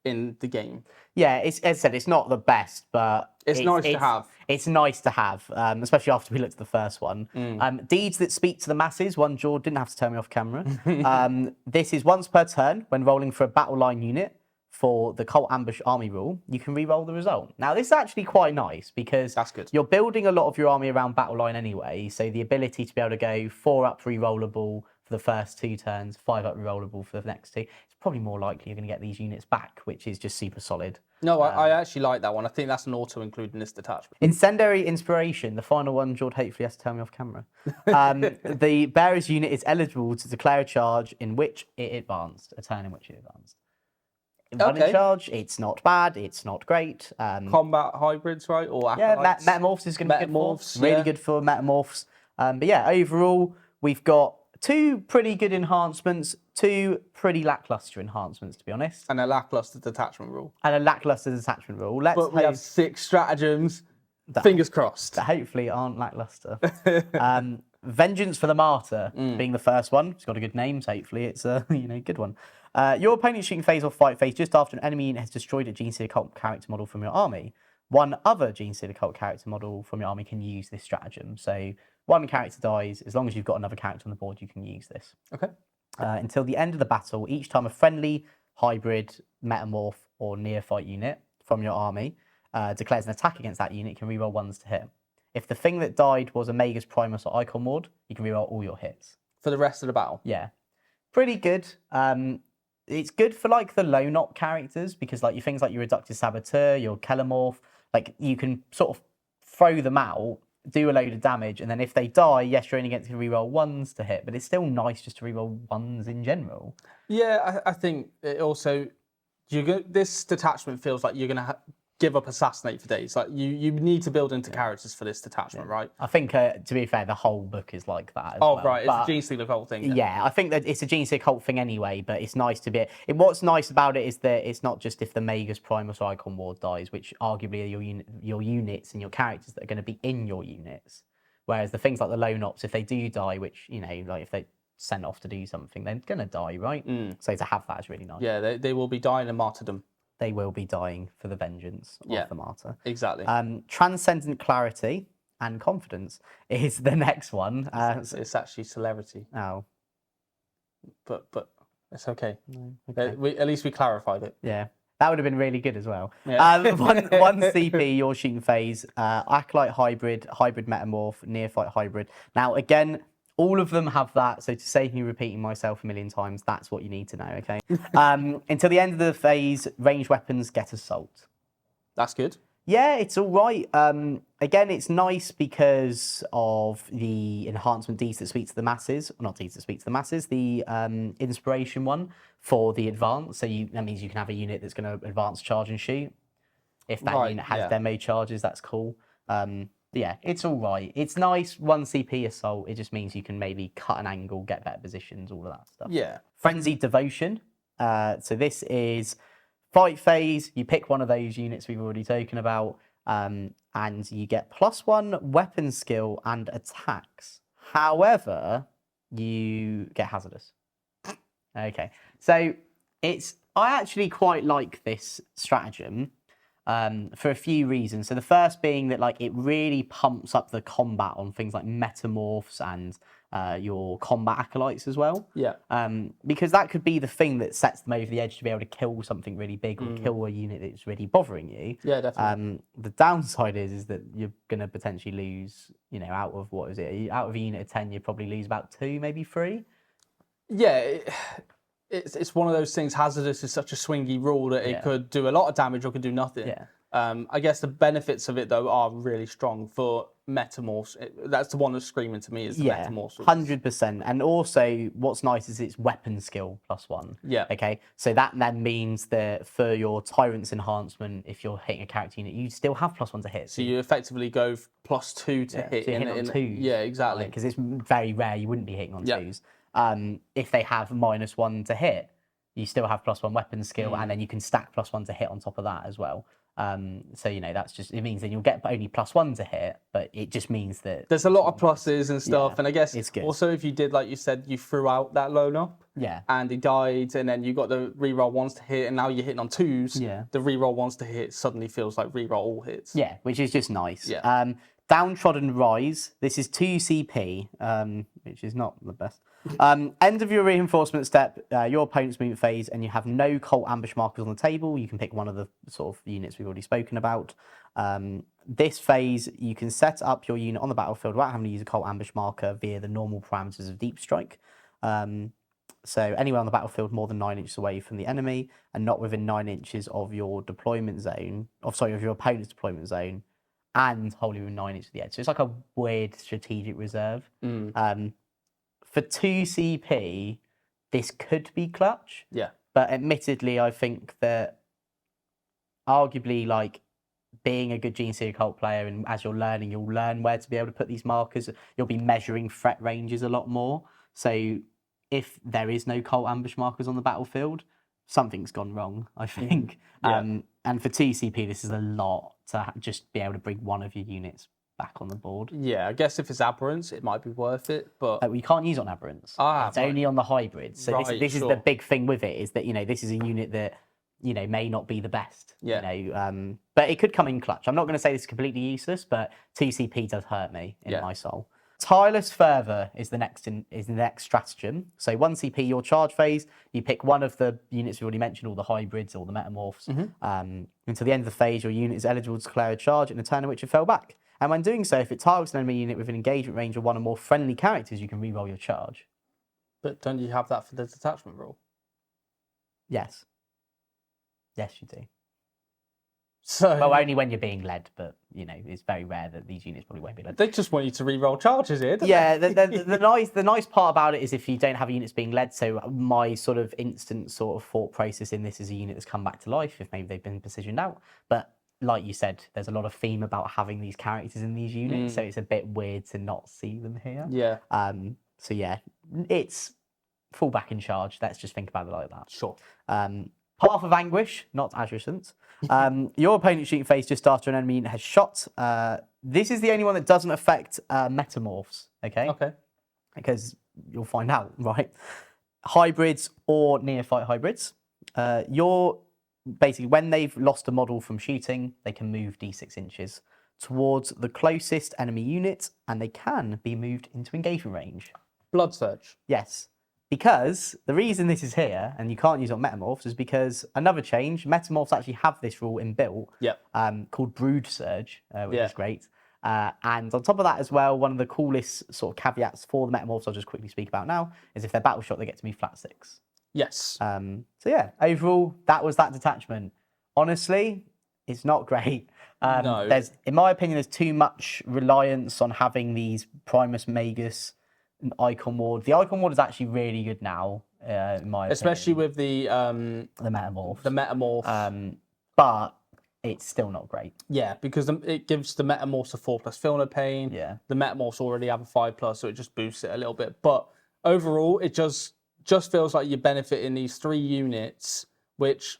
in the game. Yeah, as I said, it's not the best, but it's nice to have. It's nice to have, especially after we looked at the first one. Deeds that speak to the masses, one George didn't have to tell me off camera. This is once per turn when rolling for a battle line unit. For the Cult Ambush Army rule, you can re-roll the result. Now, this is actually quite nice because that's good. You're building a lot of your army around battle line anyway, so the ability to be able to go 4 up re-rollable for the first 2 turns, 5 up re-rollable for the next 2, it's probably more likely you're going to get these units back, which is just super solid. No, I actually like that one. I think that's an auto-include in this detachment. Incendiary Inspiration, the final one George hopefully has to tell me off camera. The bearer's unit is eligible to declare a charge in which it advanced, a turn in which it advanced. Running charge, it's not bad, it's not great. Combat hybrids, right? Or acolytes. Metamorphs is going to be good for. Really good for Metamorphs. But yeah, overall, we've got 2 pretty good enhancements, 2 pretty lackluster enhancements, to be honest. And a lackluster detachment rule. But we have 6 stratagems. Fingers crossed. That hopefully aren't lackluster. Vengeance for the Martyr being the first one. It's got a good name, so hopefully it's a good one. Your opponent's shooting phase or fight phase just after an enemy unit has destroyed a Genestealer Cult character model from your army. One other Genestealer Cult character model from your army can use this stratagem. So one character dies, as long as you've got another character on the board, you can use this. Okay. Until the end of the battle, each time a friendly, hybrid, metamorph, or neophyte unit from your army declares an attack against that unit, you can reroll 1s to hit. If the thing that died was a Magus Primus or Icon Ward, you can reroll all your hits. For the rest of the battle? Yeah. Pretty good. It's good for like the low knot characters because like your things like your Reductive Saboteur, your Kelemorph, like you can sort of throw them out, do a load of damage, and then if they die, yes, you're only getting to reroll 1s to hit, but it's still nice just to reroll 1s in general. Yeah, I think it also this detachment feels like you're going to give up Assassinate for days. Like you need to build into characters for this detachment, right? I think, to be fair, the whole book is like that as well. Oh, right, it's a Genestealer Cult thing. Yeah, I think that it's a Genestealer Cult thing anyway, but it's nice to be... What's nice about it is that it's not just if the Magus Primus or Icon Ward dies, which arguably are your units and your characters that are going to be in your units. Whereas the things like the Lone Ops, if they do die, which, like if they sent off to do something, they're going to die, right? So to have that is really nice. Yeah, they will be dying in martyrdom. They will be dying for the vengeance of the martyr. Exactly. Transcendent Clarity and Confidence is the next one. It's actually Celerity. Oh. But it's okay. Okay. At least we clarified it. Yeah. That would have been really good as well. Yeah. One CP, your shooting phase, Acolyte Hybrid, Hybrid Metamorph, Neophyte Hybrid. Now, again, all of them have that, so to save me repeating myself a million times, that's what you need to know, okay? Until the end of the phase, ranged weapons get Assault. That's good. Yeah, it's all right. Again, it's nice because of the enhancement Deeds that speak to the masses. Not Deeds that speak to the masses, the inspiration one for the advance. So that means you can have a unit that's going to advance, charge, and shoot. If that unit has demo charges, that's cool. Yeah, it's all right. It's nice, 1 CP assault. It just means you can maybe cut an angle, get better positions, all of that stuff. Yeah. Frenzied Devotion. So this is fight phase. You pick one of those units we've already spoken about, and you get +1 weapon skill and attacks. However, you get hazardous. Okay, so I actually quite like this stratagem. For a few reasons. So the first being that like it really pumps up the combat on things like metamorphs and your combat acolytes as well. Yeah. Because that could be the thing that sets them over the edge to be able to kill something really big or kill a unit that's really bothering you. Yeah, definitely. The downside is that you're going to potentially lose, out of what is it? Out of a unit of 10, you probably lose about 2, maybe 3. Yeah. It's one of those things. Hazardous is such a swingy rule that it could do a lot of damage or could do nothing. Yeah. I guess the benefits of it though are really strong for metamorphs. That's the one that's screaming to me is the metamorphs. 100%. And also, what's nice is it's weapon skill +1. Yeah. Okay. So that then means that for your Tyrant's enhancement, if you're hitting a character unit, you still have +1 to hit. So you effectively go +2 to hit. So you're hitting on 2s. Yeah, exactly. Because it's very rare you wouldn't be hitting on 2s. If they have -1 to hit, you still have +1 weapon skill, and then you can stack +1 to hit on top of that as well. So that's just, it means that you'll get only +1 to hit, but it just means that there's a lot of pluses and stuff. And I guess it's good. Also if you did, like you said, you threw out that lone up, and he died, and then you got the reroll 1s to hit, and now you're hitting on 2s. The reroll 1s to hit suddenly feels like reroll all hits. Yeah, which is just nice. Yeah. Downtrodden Rise. This is 2 CP, which is not the best. End of your reinforcement step, your opponent's movement phase, and you have no cult ambush markers on the table. You can pick one of the sort of units we've already spoken about. This phase, you can set up your unit on the battlefield without having to use a cult ambush marker via the normal parameters of Deep Strike. So anywhere on the battlefield more than 9 inches away from the enemy, and not within 9 inches of your deployment zone, of your opponent's deployment zone, and wholly within 9 inches of the edge. So it's like a weird strategic reserve. For 2 CP, this could be clutch. Yeah. But admittedly, I think that arguably, like, being a good Genestealer Cult player, and as you're learning, you'll learn where to be able to put these markers. You'll be measuring threat ranges a lot more. So if there is no cult ambush markers on the battlefield, something's gone wrong, I think. And for 2 CP, this is a lot to just be able to bring one of your units back on the board. Yeah, I guess if it's aberrants, it might be worth it, but We can't use it on aberrants. It's right. only on the hybrids. So Right, this is sure. the big thing with it, is that, you know, this is a unit that, you know, may not be the best. Yeah. You know, but it could come in clutch. I'm not going to say this is completely useless, but 2CP does hurt me in my soul. Tireless Fervor is the next stratagem. So 1CP, your charge phase, you pick one of the units we already mentioned, all the hybrids or the metamorphs. Until the end of the phase, your unit is eligible to declare a charge in a turn in which it fell back. And when doing so, if it targets an enemy unit with an engagement range of one or more friendly characters, you can reroll your charge. But don't you have that for the detachment rule? Yes. Yes, you do. So Well, only when you're being led, but, you know, it's very rare that these units probably won't be led. they just want you to re-roll charges here, don't Yeah, they? the nice part about it is if you don't have units being led, so my sort of instant sort of thought process in this is a unit that's come back to life if maybe they've been positioned out. But like you said, there's a lot of theme about having these characters in these units, so it's a bit weird to not see them here. Yeah. So yeah, it's full back in charge. Let's just think about it like that. Sure. Path of Anguish, not Adjacent. Your opponent's shooting phase just after an enemy unit has shot. This is the only one that doesn't affect metamorphs, okay? Okay. Because you'll find out, right? Hybrids or neophyte hybrids. Basically, when they've lost a model from shooting, they can move d6 inches towards the closest enemy unit, and they can be moved into engagement range. Blood Surge. Yes. Because the reason this is here, and you can't use it on metamorphs, is because another change, metamorphs actually have this rule inbuilt, called Broodsurge, which is great. And on top of that as well, one of the coolest sort of caveats for the metamorphs I'll just quickly speak about now is if they're battle shot, they get to move flat 6. Yes. So yeah, overall, that was that detachment. Honestly, it's not great. No. There's, in my opinion, there's too much reliance on having these Primus Magus Icon Ward. The Icon Ward is actually really good now, in my Especially opinion. with the Metamorph. The Metamorph. But it's still not great. Yeah, because it gives the Metamorphs a 4+ Filner Pain. Yeah. The Metamorphs already have a 5+, so it just boosts it a little bit. But overall, it just feels like you're benefiting these 3 units, which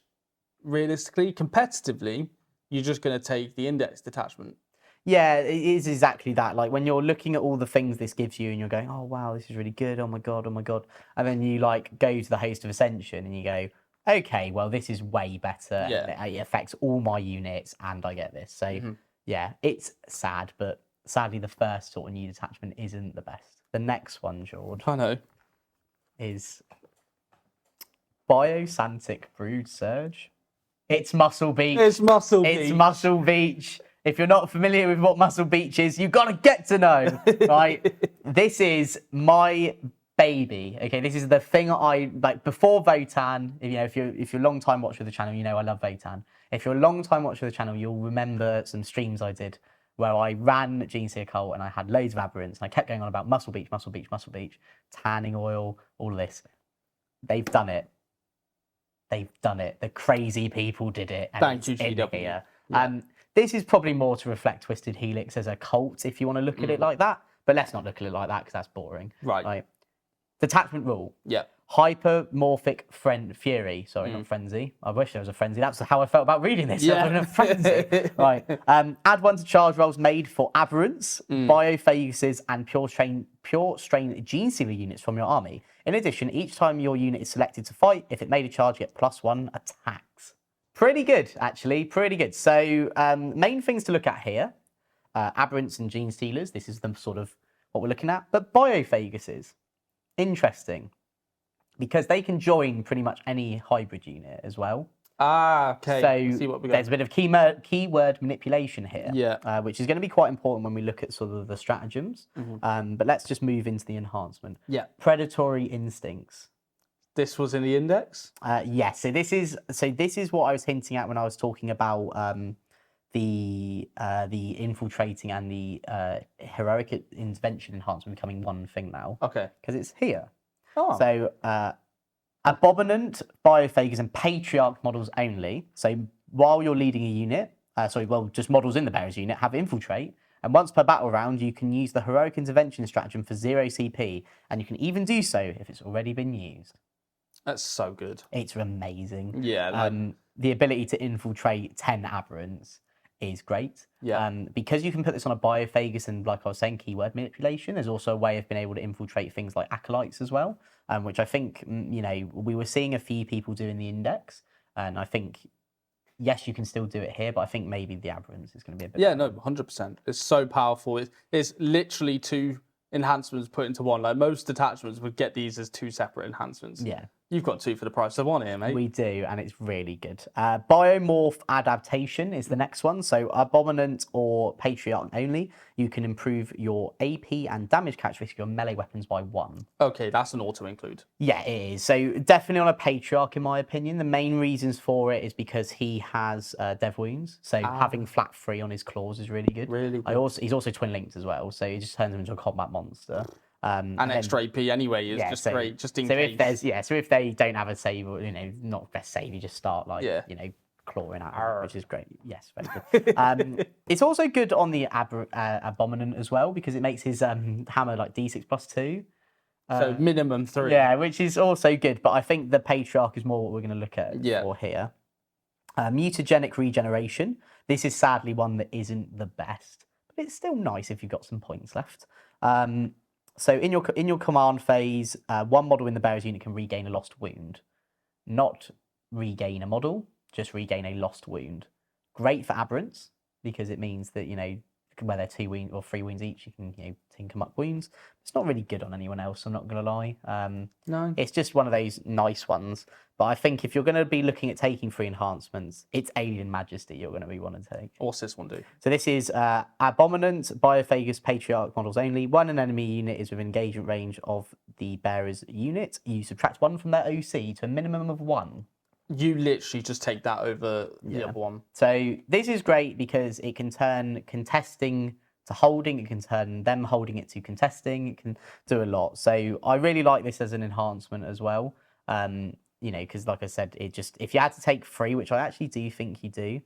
realistically, competitively, you're just going to take the Index detachment. Yeah, it is exactly that. Like when you're looking at all the things this gives you and you're going, oh wow, this is really good, oh my god. And then you like go to the Host of Ascension and you go, okay, well this is way better. Yeah. It affects all my units and I get this. So yeah, it's sad, but sadly the first sort of new detachment isn't the best. The next one, George, I know. is Biosanctic Broodsurge. It's Muscle Beach. It's Muscle Beach. It's Muscle Beach. If you're not familiar with what Muscle Beach is, you've got to get to know, right? This is my baby. Okay, this is the thing I like before Votan. If you're a long time watcher of the channel, you know I love Votan. If you're a long time watcher of the channel, you'll remember some streams I did where I ran Genestealer Cult and I had loads of aberrants and I kept going on about Muscle Beach, tanning oil, all of this. They've done it. The crazy people did it. And Thank you, it's in GW. here. Yeah. This is probably more to reflect Twisted Helix as a cult, if you want to look at it like that. But let's not look at it like that because that's boring. Right. Detachment rule. Yeah. Hypermorphic Fury. Sorry, not Frenzy. I wish there was a Frenzy. That's how I felt about reading this. Yeah. A Frenzy. Right. Add 1 to charge rolls made for aberrants, biophaguses, and pure strain Genestealer units from your army. In addition, each time your unit is selected to fight, if it made a charge, you get +1 attacks. Pretty good, actually. Pretty good. So, main things to look at here. Aberrants and Genestealers. This is the sort of what we're looking at. But biophaguses. Interesting. Because they can join pretty much any hybrid unit as well. Ah, okay. So See what we got. there's a bit of keyword manipulation here, which is going to be quite important when we look at sort of the stratagems. But let's just move into the enhancement. Yeah. Predatory instincts. This was in the Index? Yes. So this is what I was hinting at when I was talking about the infiltrating and the heroic intervention enhancement becoming one thing now. Okay. Because it's here. Oh. So, abominant, biophages, and patriarch models only. So, while you're leading a unit, just models in the bearer's unit have infiltrate. And once per battle round, you can use the heroic intervention stratagem for 0 CP. And you can even do so if it's already been used. That's so good. It's amazing. Yeah. The ability to infiltrate 10 aberrants is great. Yeah. Because you can put this on a Biophagus and, like I was saying, keyword manipulation, there's also a way of being able to infiltrate things like acolytes as well, which I think, we were seeing a few people do in the index. And I think, yes, you can still do it here, but I think maybe the aberrants is going to be a bit... Yeah, no, 100%. It's so powerful. It's literally 2 enhancements put into one. Like most detachments would get these as 2 separate enhancements. Yeah. You've got 2 for the price of 1 here, mate. We do, and it's really good. Biomorph adaptation is the next one. So Abominant or Patriarch only, you can improve your AP and damage characteristic of your melee weapons by 1. Okay, that's an auto-include. Yeah, it is. So definitely on a Patriarch, in my opinion. The main reasons for it is because he has Dev Wounds. So having flat 3 on his claws is really good. Really good. He's also twin linked as well, so he just turns him into a combat monster. And extra AP anyway is just great, just in case. If they don't have a save, or not best save, you just start clawing at them, which is great. Yes, very good. It's also good on the Abominant as well because it makes his hammer like D6 plus 2. So minimum 3. Yeah, which is also good. But I think the Patriarch is more what we're going to look at for here. Mutagenic regeneration. This is sadly one that isn't the best, but it's still nice if you've got some points left. So in your command phase, 1 model in the bearer's unit can regain a lost wound. Not regain a model, just regain a lost wound. Great for aberrants, because it means that, where they're 2 wounds or 3 wounds each, you can, tinker them up wounds. It's not really good on anyone else, I'm not going to lie. No. It's just one of those nice ones. But I think if you're going to be looking at taking 3 enhancements, it's Alien Majesty you're going to be wanting to take. What's this one do? So this is Abominant, Biophagus, Patriarch models only. 1 an enemy unit is within engagement range of the bearer's unit. You subtract 1 from their OC to a minimum of 1. You literally just take that over the other one. So this is great because it can turn contesting to holding. It can turn them holding it to contesting. It can do a lot. So I really like this as an enhancement as well. Because like I said, if you had to take 3, which I actually do think you do,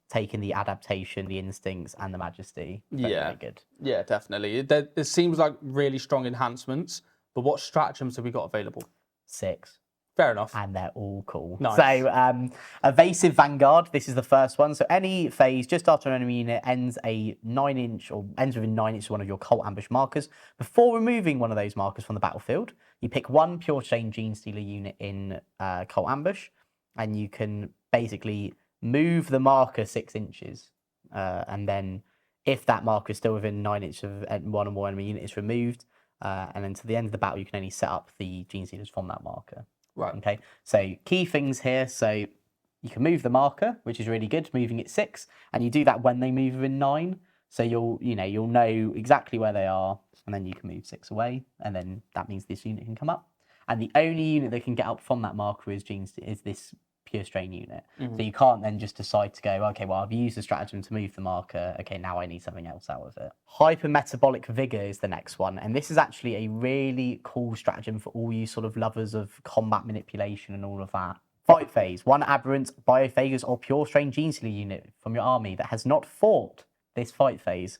taking the adaptation, the instincts, and the majesty, very good. Yeah, definitely. It seems like really strong enhancements. But what stratagems have we got available? 6. Fair enough. And they're all cool. Nice. So, Evasive Vanguard, this is the first one. So any phase just after an enemy unit ends a 9-inch or ends within 9 inches of one of your cult ambush markers. Before removing one of those markers from the battlefield, you pick 1 Pure Chain Genestealer unit in cult ambush, and you can basically move the marker 6 inches. And then if that marker is still within 9 inches of one or more enemy unit, it's removed. And then to the end of the battle, you can only set up the Genestealers from that marker. Right. Okay. So key things here. So you can move the marker, which is really good, moving it 6, and you do that when they move within 9. So you'll know exactly where they are, and then you can move 6 away, and then that means this unit can come up. And the only unit that can get up from that marker is this Pure Strain unit. So you can't then just decide to go, okay, well, I've used the stratagem to move the marker. Okay, now I need something else out of it. Hypermetabolic Vigor is the next one. And this is actually a really cool stratagem for all you sort of lovers of combat manipulation and all of that. Fight phase. 1 aberrant, Biophagus, or Pure Strain Genestealer unit from your army that has not fought this fight phase.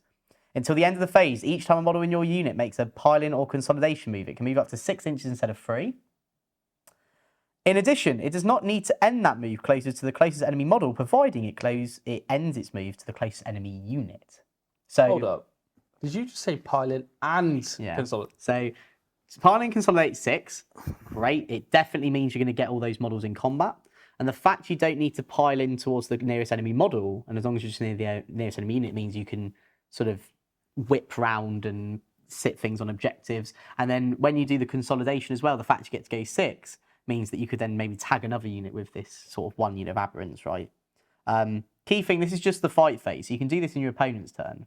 Until the end of the phase, each time a model in your unit makes a pile-in or consolidation move, it can move up to 6 inches instead of 3. In addition, it does not need to end that move closer to the closest enemy model, providing it ends its move to the closest enemy unit. So hold up. Did you just say pile-in and consolidate? So pile-in consolidate 6, great. It definitely means you're going to get all those models in combat. And the fact you don't need to pile in towards the nearest enemy model, and as long as you're just near the nearest enemy unit, means you can sort of whip round and sit things on objectives. And then when you do the consolidation as well, the fact you get to go 6 means that you could then maybe tag another unit with this sort of 1 unit of aberrants, right? Key thing, this is just the fight phase. So you can do this in your opponent's turn,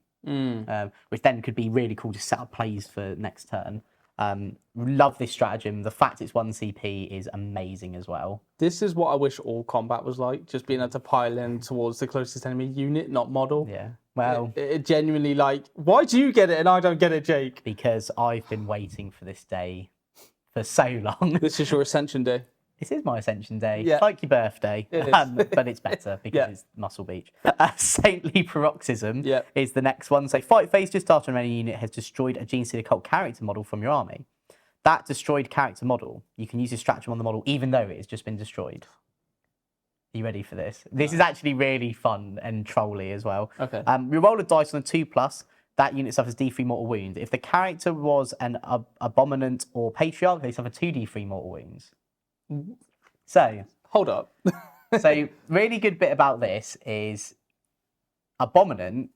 which then could be really cool to set up plays for next turn. Love this stratagem. The fact it's 1 CP is amazing as well. This is what I wish all combat was like, just being able to pile in towards the closest enemy unit, not model. Yeah, well... It genuinely, why do you get it and I don't get it, Jake? Because I've been waiting for this day for so long. This is your Ascension Day. This is my Ascension Day. Yeah. It's like your birthday, It is. but it's better because it's Muscle Beach. Saintly Paroxysm is the next one. So fight phase just after an enemy unit has destroyed a Genestealer Cult character model from your army. That destroyed character model, you can use this stratagem on the model even though it has just been destroyed. you ready for this? This is actually really fun and trolly as well. Okay. You roll a dice on a 2+. That unit suffers D3 mortal wounds. If the character was an abominant or patriarch, they suffer 2d3 mortal wounds. So, Hold up. so really good bit about this is abominant,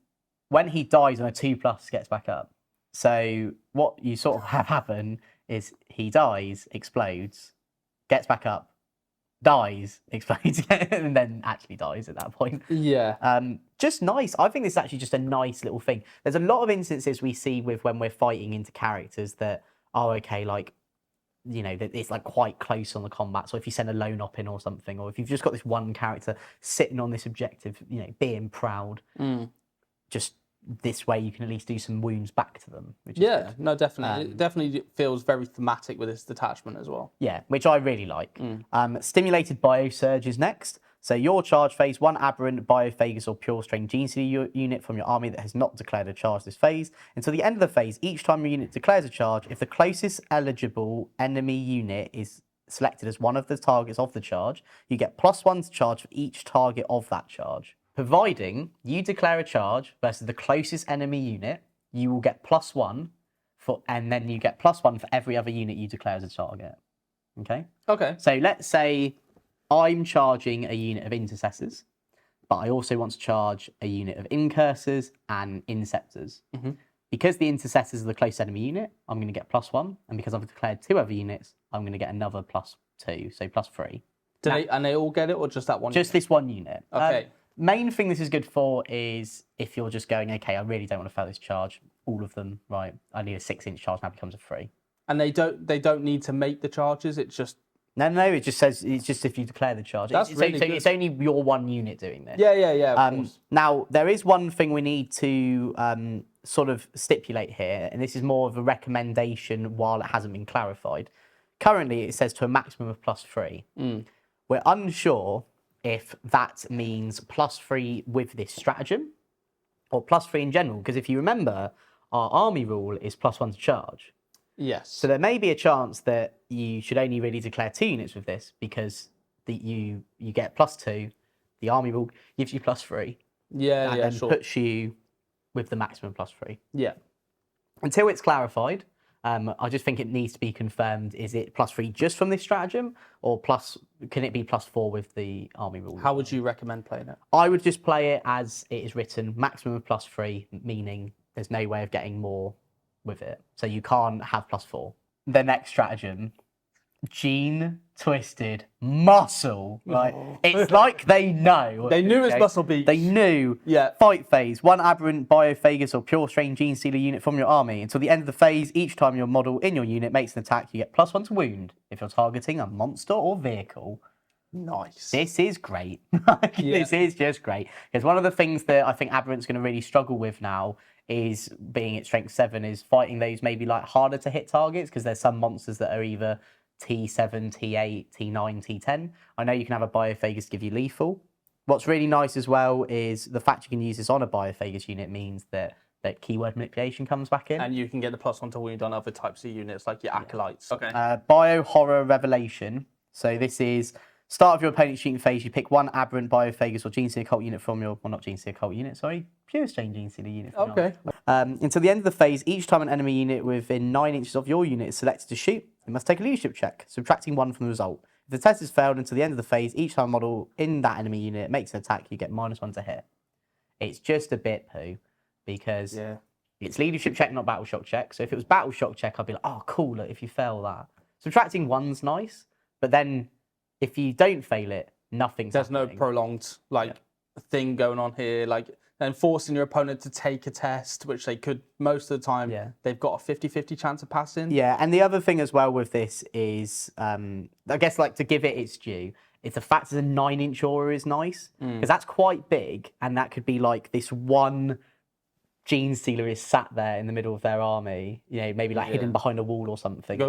when he dies on a 2+, gets back up. So what you sort of have happen is he dies, explodes, gets back up, dies, explodes again, and then actually dies at that point. Yeah. Just nice. I think this is actually just a nice little thing. There's a lot of instances we see with when we're fighting into characters that, oh, okay, like, you know, that it's like quite close on the combat. So if you send a lone op in or something, or if you've just got this one character sitting on this objective, you know, being proud, just this way you can at least do some wounds back to them. Which is good. No, definitely. It definitely feels very thematic with this detachment as well. Yeah, which I really like. Stimulated Biosurge is next. So your charge phase, one aberrant, biophagous, or pure strain Genestealer unit from your army that has not declared a charge this phase. Until the end of the phase, each time your unit declares a charge, if the closest eligible enemy unit is selected as one of the targets of the charge, you get +1 to charge for each target of that charge. Providing you declare a charge versus the closest enemy unit, you will get +1 for, and then you get +1 for every other unit you declare as a target. Okay? Okay. So let's say I'm charging a unit of intercessors, but I also want to charge a unit of incursors and inceptors. Because the intercessors are the close enemy unit, I'm going to get +1, and because I've declared 2 other units, I'm going to get another +2, so +3. And they all get it, or just that one? Just this one unit. Okay. Main thing this is good for is if you're just going, okay, I really don't want to fail this charge, all of them, right? I need a 6-inch charge, now becomes a 3. And they don't need to make the charges. It's just No, it just says it's just if you declare the charge. That's really good. It's only your one unit doing this. yeah. Of course. Now there is one thing we need to sort of stipulate here, and this is more of a recommendation while it hasn't been clarified. Currently, it says to a maximum of +3. We're unsure if that means +3 with this stratagem or +3 in general, because if you remember, our army rule is +1 to charge. Yes. So there may be a chance that you should only really declare 2 units with this because you get +2, the army rule gives you +3, and then sure. puts you with the maximum +3. Yeah. Until it's clarified, I just think it needs to be confirmed, is it +3 just from this stratagem, or can it be +4 with the army rule? How would you recommend playing it? I would just play it as it is written, maximum of +3, meaning there's no way of getting more with it. So you can't have +4. The next stratagem, Gene Twisted Muscle. Right? It's like they know. They knew it's Muscle Beach. They knew. Yeah. Fight phase, one aberrant, biophagous, or pure strain Genestealer unit from your army. Until the end of the phase, each time your model in your unit makes an attack, you get +1 to wound if you're targeting a monster or vehicle. Nice. This is great. This is just great. Because one of the things that I think Aberrant's going to really struggle with now is, being at strength 7, is fighting those maybe like harder to hit targets, because there's some monsters that are either T7, T8, T9, T10. I know you can have a Biophagous give you lethal. What's really nice as well is the fact you can use this on a Biophagous unit means that keyword manipulation comes back in. And you can get the +1 to wound on other types of units, like your acolytes. Okay. Bio Horror Revelation. So this is start of your opponent's shooting phase. You pick one aberrant, Biophagous, or Genestealer Cult unit from your, well, not Genestealer Cult unit, sorry, pure strain Genestealer unit. From Okay. Until the end of the phase, each time an enemy unit within 9 inches of your unit is selected to shoot, it must take a leadership check, subtracting 1 from the result. If the test has failed until the end of the phase, each time a model in that enemy unit makes an attack, you get -1 to hit. It's just a bit poo, because it's leadership check, not battle shock check. So if it was battle shock check, I'd be like, oh, cool, look, if you fail that. Subtracting 1's nice, but then if you don't fail it, nothing's happening. No prolonged thing going on here, and forcing your opponent to take a test, which they could most of the time. Yeah. They've got a 50-50 chance of passing. Yeah, and the other thing as well with this is, I guess, like, to give it its due, it's the fact that a 9-inch aura is nice, because that's quite big, and that could be like this one Genestealer is sat there in the middle of their army, you know, maybe like hidden behind a wall or something.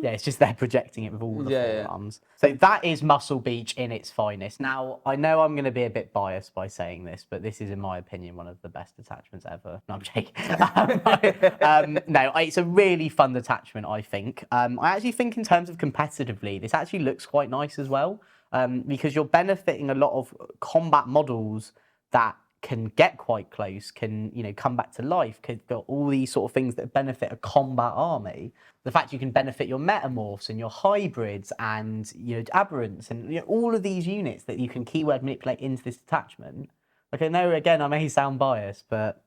It's just they're projecting it with all the forearms. So that is Muscle Beach in its finest. Now, I know I'm going to be a bit biased by saying this, but this is, in my opinion, one of the best detachments ever. No, I'm joking. No, it's a really fun detachment, I think. I actually think in terms of competitively, this actually looks quite nice as well. because you're benefiting a lot of combat models that can get quite close, can come back to life, could got all these sort of things that benefit a combat army. The fact you can benefit your metamorphs and your hybrids and aberrants and all of these units that you can keyword manipulate into this detachment. Like, I know again I may sound biased, but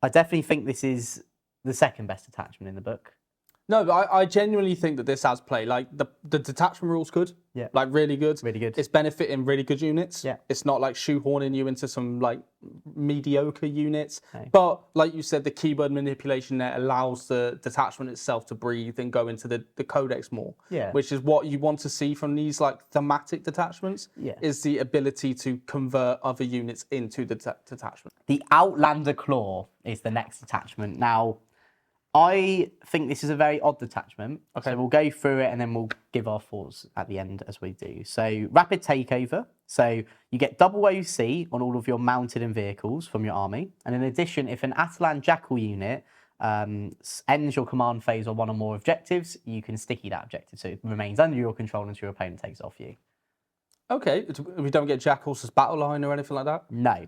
I definitely think this is the second best detachment in the book. No, but I genuinely think that this has play. Like the detachment rule's good. Yeah. Like really good. Really good. It's benefiting really good units. Yeah. It's not like shoehorning you into some like mediocre units. Okay. But like you said, the keyword manipulation there allows the detachment itself to breathe and go into the codex more. Yeah. Which is what you want to see from these like thematic detachments. Yeah. Is the ability to convert other units into the detachment. The Outlander Claw is the next detachment. Now, I think this is a very odd detachment. Okay. So we'll go through it and then we'll give our thoughts at the end as we do. So rapid takeover. So you get double OC on all of your mounted and vehicles from your army. And in addition, if an Atalan Jackal unit ends your command phase on one or more objectives, you can sticky that objective. So it remains under your control until your opponent takes it off you. Okay. We don't get Jackals as battle line or anything like that? No.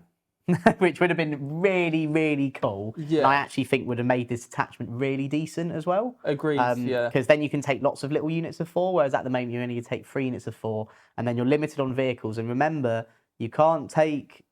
Which would have been really, really cool. Yeah. And I actually think would have made this attachment really decent as well. Agreed, yeah. Because then you can take lots of little units of 4, whereas at the moment you only take 3 units of 4, and then you're limited on vehicles. And remember, you can't take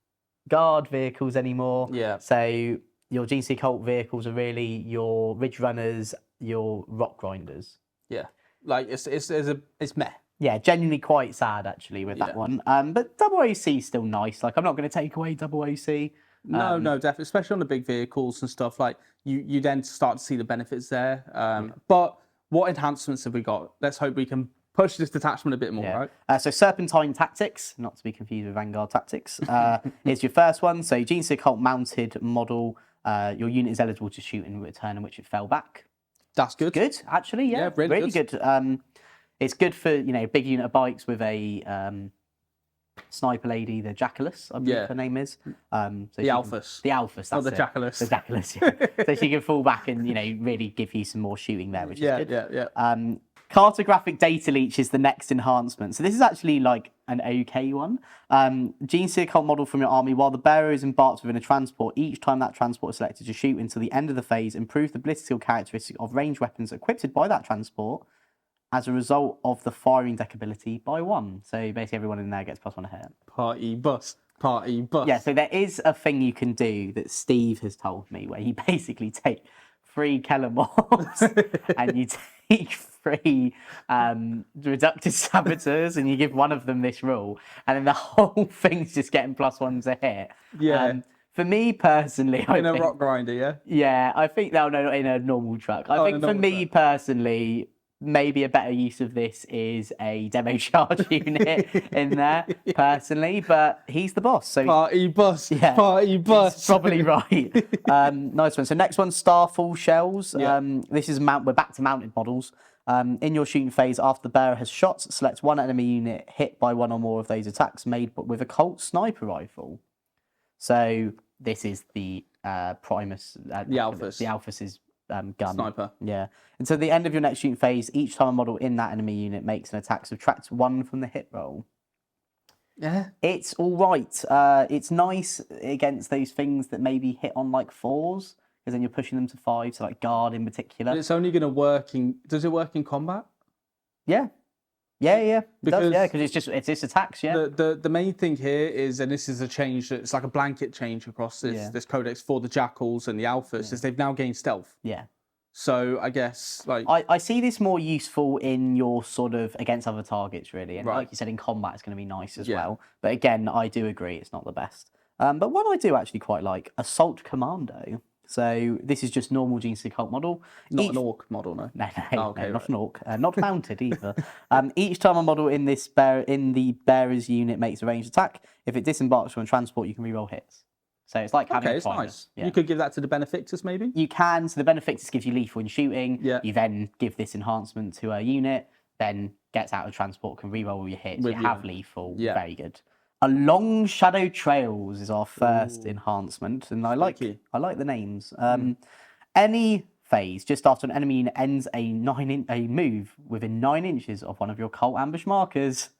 guard vehicles anymore. Yeah. So your Genestealer Cult vehicles are really your Ridge Runners, your Rock Grinders. Yeah. Like it's meh. Yeah, genuinely quite sad actually with that one. But double OC is still nice. Like, I'm not going to take away double OC. No, definitely, especially on the big vehicles and stuff. Like you then start to see the benefits there. But what enhancements have we got? Let's hope we can push this detachment a bit more, right? So Serpentine Tactics, not to be confused with Vanguard Tactics, is your first one. So Genestealer Cult mounted model. Your unit is eligible to shoot in return in which it fell back. That's good. Good, actually, yeah. Really good. It's good for big unit of bikes with a sniper lady, the Jackalus, I believe her name is. The Alphas. The Alphas, that's the it. Jackalus. The Jackalus, yeah. So she can fall back and really give you some more shooting there, which is good. Yeah. Cartographic data leech is the next enhancement. So this is actually like an okay one. Genestealer Cult model from your army. While the bearer is embarked within a transport, each time that transport is selected to shoot until the end of the phase, improve the ballistical characteristic of ranged weapons equipped by that transport as a result of the firing deck ability by 1. So basically everyone in there gets +1 hit. Party bus. Yeah, so there is a thing you can do that Steve has told me where you basically take 3 Kelemorphs and you take 3 reductive saboteurs and you give one of them this rule, and then the whole thing's just getting +1 to hit. Yeah. For me personally, In a rock grinder, yeah? Yeah, I think no, in a normal truck. I think for me personally, maybe a better use of this is a demo charge unit in there, personally, but he's the boss. So Party bus. Yeah, Party bus. he's probably right. Nice one. So next one, Starfall Shells. This is we're back to mounted models. In your shooting phase, after the bearer has shot, select one enemy unit hit by one or more of those attacks made with a Colt sniper rifle. So this is the Primus. The Alphas. The Alphas is gun. Sniper. Yeah. Until the end of your next shooting phase, each time a model in that enemy unit makes an attack, subtract 1 from the hit roll. Yeah. It's all right. It's nice against those things that maybe hit on like 4s, because then you're pushing them to 5, so like guard in particular. But it's only going to work in... Does it work in combat? Yeah. It does, Because because it's just attacks, yeah. The main thing here is, and this is a change, it's like a blanket change across this codex for the Jackals and the Alphas, is they've now gained stealth. Yeah. So I guess like I see this more useful in your sort of against other targets, really. And Right. like you said, in combat it's going to be nice as well. But again, I do agree it's not the best. But one I do actually quite like, Assault Commando. So this is just normal Genestealer Cult model. not an orc model, no. No, okay, not an orc. Not mounted either. Each time a model in the bearer's unit makes a ranged attack, if it disembarks from a transport, you can reroll hits. So it's like having Okay, a it's Primus. nice. Yeah. You could give that to the Benefictus, maybe. You can. So the Benefictus gives you lethal in shooting. Yeah. You then give this enhancement to a unit, then gets out of transport, can reroll all your hits. With you you. have lethal. Yeah. Very good. Along Shadow Trails is our first enhancement, and I like the names. Any phase just after an enemy unit ends a move within 9 inches of one of your Cult ambush markers.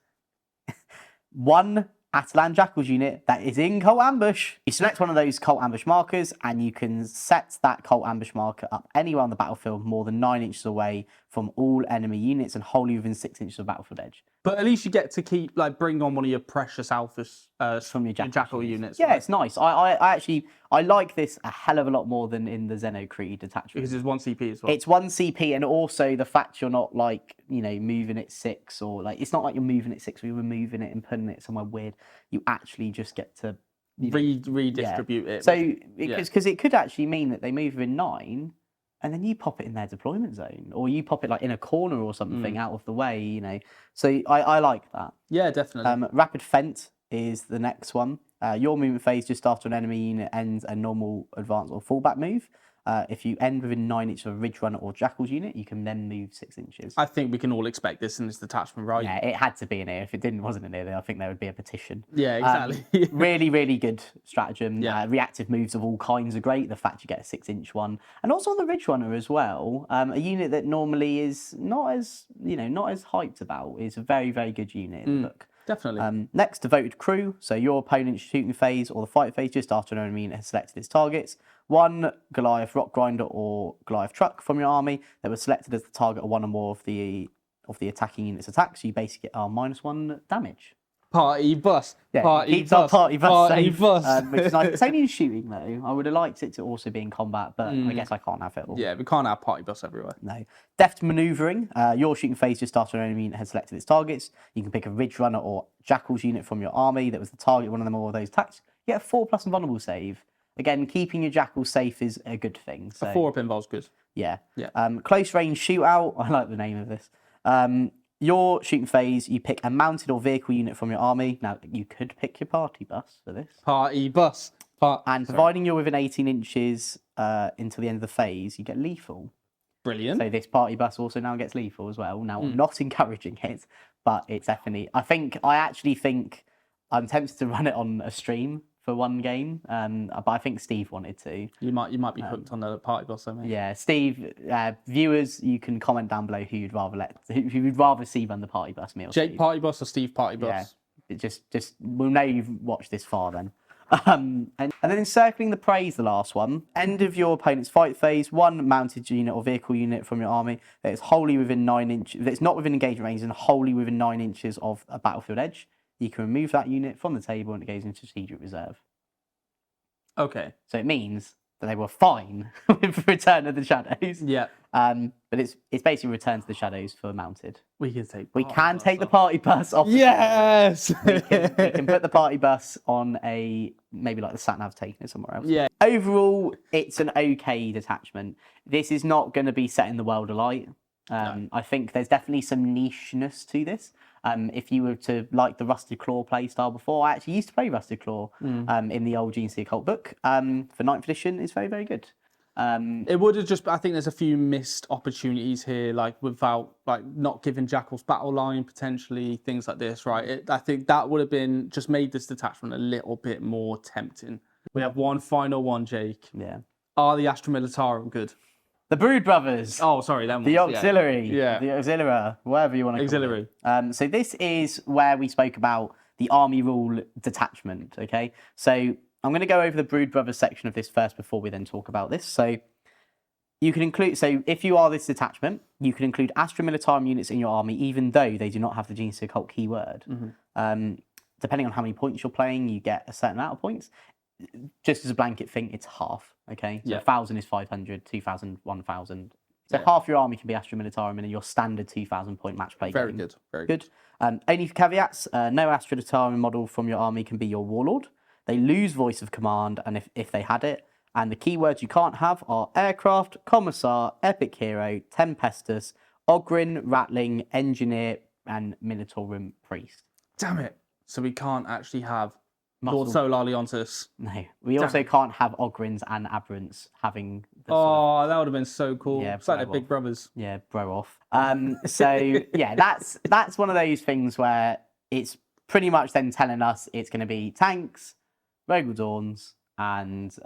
one Atalan Jackals unit that is in Cult Ambush. You select one of those Cult Ambush markers and you can set that Cult Ambush marker up anywhere on the battlefield more than 9 inches away from all enemy units and wholly within 6 inches of battlefield edge. But at least you get to keep, like, bring on one of your precious alphas From your Jackal units. Yeah, right? it's nice. I actually like this a hell of a lot more than in the Xenocreed detachment. Because it's 1 CP as well. It's 1 CP, and also the fact you're not, like, you know, moving it 6, or like it's not like you're moving it 6 where you're moving it and putting it somewhere weird. You actually just get to redistribute it. So because it could actually mean that they move in 9, and then you pop it in their deployment zone, or you pop it like in a corner or something out of the way, you know. So I like that. Yeah, definitely. Rapid Fent is the next one. Your movement phase just after an enemy unit ends a normal advance or fallback move. If you end within 9 inches of a Ridge Runner or Jackals unit, you can then move 6 inches. I think we can all expect this in this detachment, right? Yeah, it had to be in here. If it wasn't in here, I think there would be a petition. Yeah, exactly. Really, really good stratagem. Yeah. Reactive moves of all kinds are great. The fact you get a 6-inch one, and also on the Ridge Runner as well. A unit that normally is not as hyped about is a very, very good unit in the book. Definitely. Next, devoted crew. So your opponent's shooting phase or the fight phase just after an enemy unit has selected its targets. One Goliath Rock Grinder or Goliath Truck from your army that was selected as the target of one or more of the attacking unit's attacks. So you basically get -1 damage. Party bus. Yeah, party keeps bus. our party bus Party safe, bus. which is nice. It's only in shooting though. I would have liked it to also be in combat, but I guess I can't have it all. Yeah, we can't have party bus everywhere. No. Deft maneuvering. Your shooting phase just after an enemy unit has selected its targets. You can pick a Ridge Runner or Jackals unit from your army that was the target of one of them or those attacks. You get a 4+ invulnerable save. Again, keeping your Jackals safe is a good thing. So, 4-up involves good. yeah. Yeah. Close range shootout. I like the name of this. Your shooting phase, you pick a mounted or vehicle unit from your army. Now, you could pick your party bus for this. Party bus. And providing you're within 18 inches until the end of the phase, you get lethal. Brilliant. So this party bus also now gets lethal as well. Now, I'm not encouraging it, but it's definitely... I actually think I'm tempted to run it on a stream for one game, but I think Steve wanted to. You might be hooked on the party bus, though, mate. Yeah, Steve, viewers, you can comment down below who you'd rather see run the party bus. Me or Jake Steve. party bus or Steve party bus? Yeah, just we'll know you've watched this far then. And then encircling the praise, the last one. End of your opponent's fight phase. One mounted unit or vehicle unit from your army that is wholly within 9 inches. That's not within engagement range and wholly within 9 inches of a battlefield edge. You can remove that unit from the table and it goes into strategic reserve. Okay. So it means that they were fine with Return of the Shadows. Yeah. But it's basically Return to the Shadows for mounted. We can take. We can take the party bus off. Yes. We can put the party bus on maybe like the sat nav taking it somewhere else. Yeah. Overall, it's an okay detachment. This is not going to be set in the world alight. No. I think there's definitely some nicheness to this. If you were to like the Rusted Claw play style before, I actually used to play Rusted Claw in the old Genestealer Cult book. For 9th edition, it's very, very good. It would have just. I think there's a few missed opportunities here, like without not giving Jackals battle line potentially, things like this, right? I think that would have been just made this detachment a little bit more tempting. We have one final one, Jake. Yeah. Are the Astra Militarum good? The Brood Brothers. Oh, sorry, them The ones, Auxiliary. Yeah. The Auxilia, whatever you want to call Auxiliary. it. So this is where we spoke about the army rule detachment, okay? So I'm going to go over the Brood Brothers section of this first before we then talk about this. So you can include, if you are this detachment, you can include Astra Militarum units in your army, even though they do not have the Genestealer Cult keyword. Depending on how many points you're playing, you get a certain amount of points. Just as a blanket thing, it's half, okay? So 1,000 is 500, 2,000, 1,000. So half your army can be Astra Militarum in your standard 2,000 point match play Very game. good. Very good. Only caveats, no Astra Militarum model from your army can be your Warlord. They lose voice of command, and if they had it. And the keywords you can't have are Aircraft, Commissar, Epic Hero, Tempestus, Ogrin, Rattling, Engineer, and Minotaurum Priest. Damn it. So we can't actually have Muscle. Lord Solar Leontis. No. We also can't have Ogrins and Aberrants having the That would have been so cool. Yeah, It's like their bro big off. brothers. Yeah, bro off. That's one of those things where it's pretty much then telling us it's going to be tanks, Rogal Dawns, and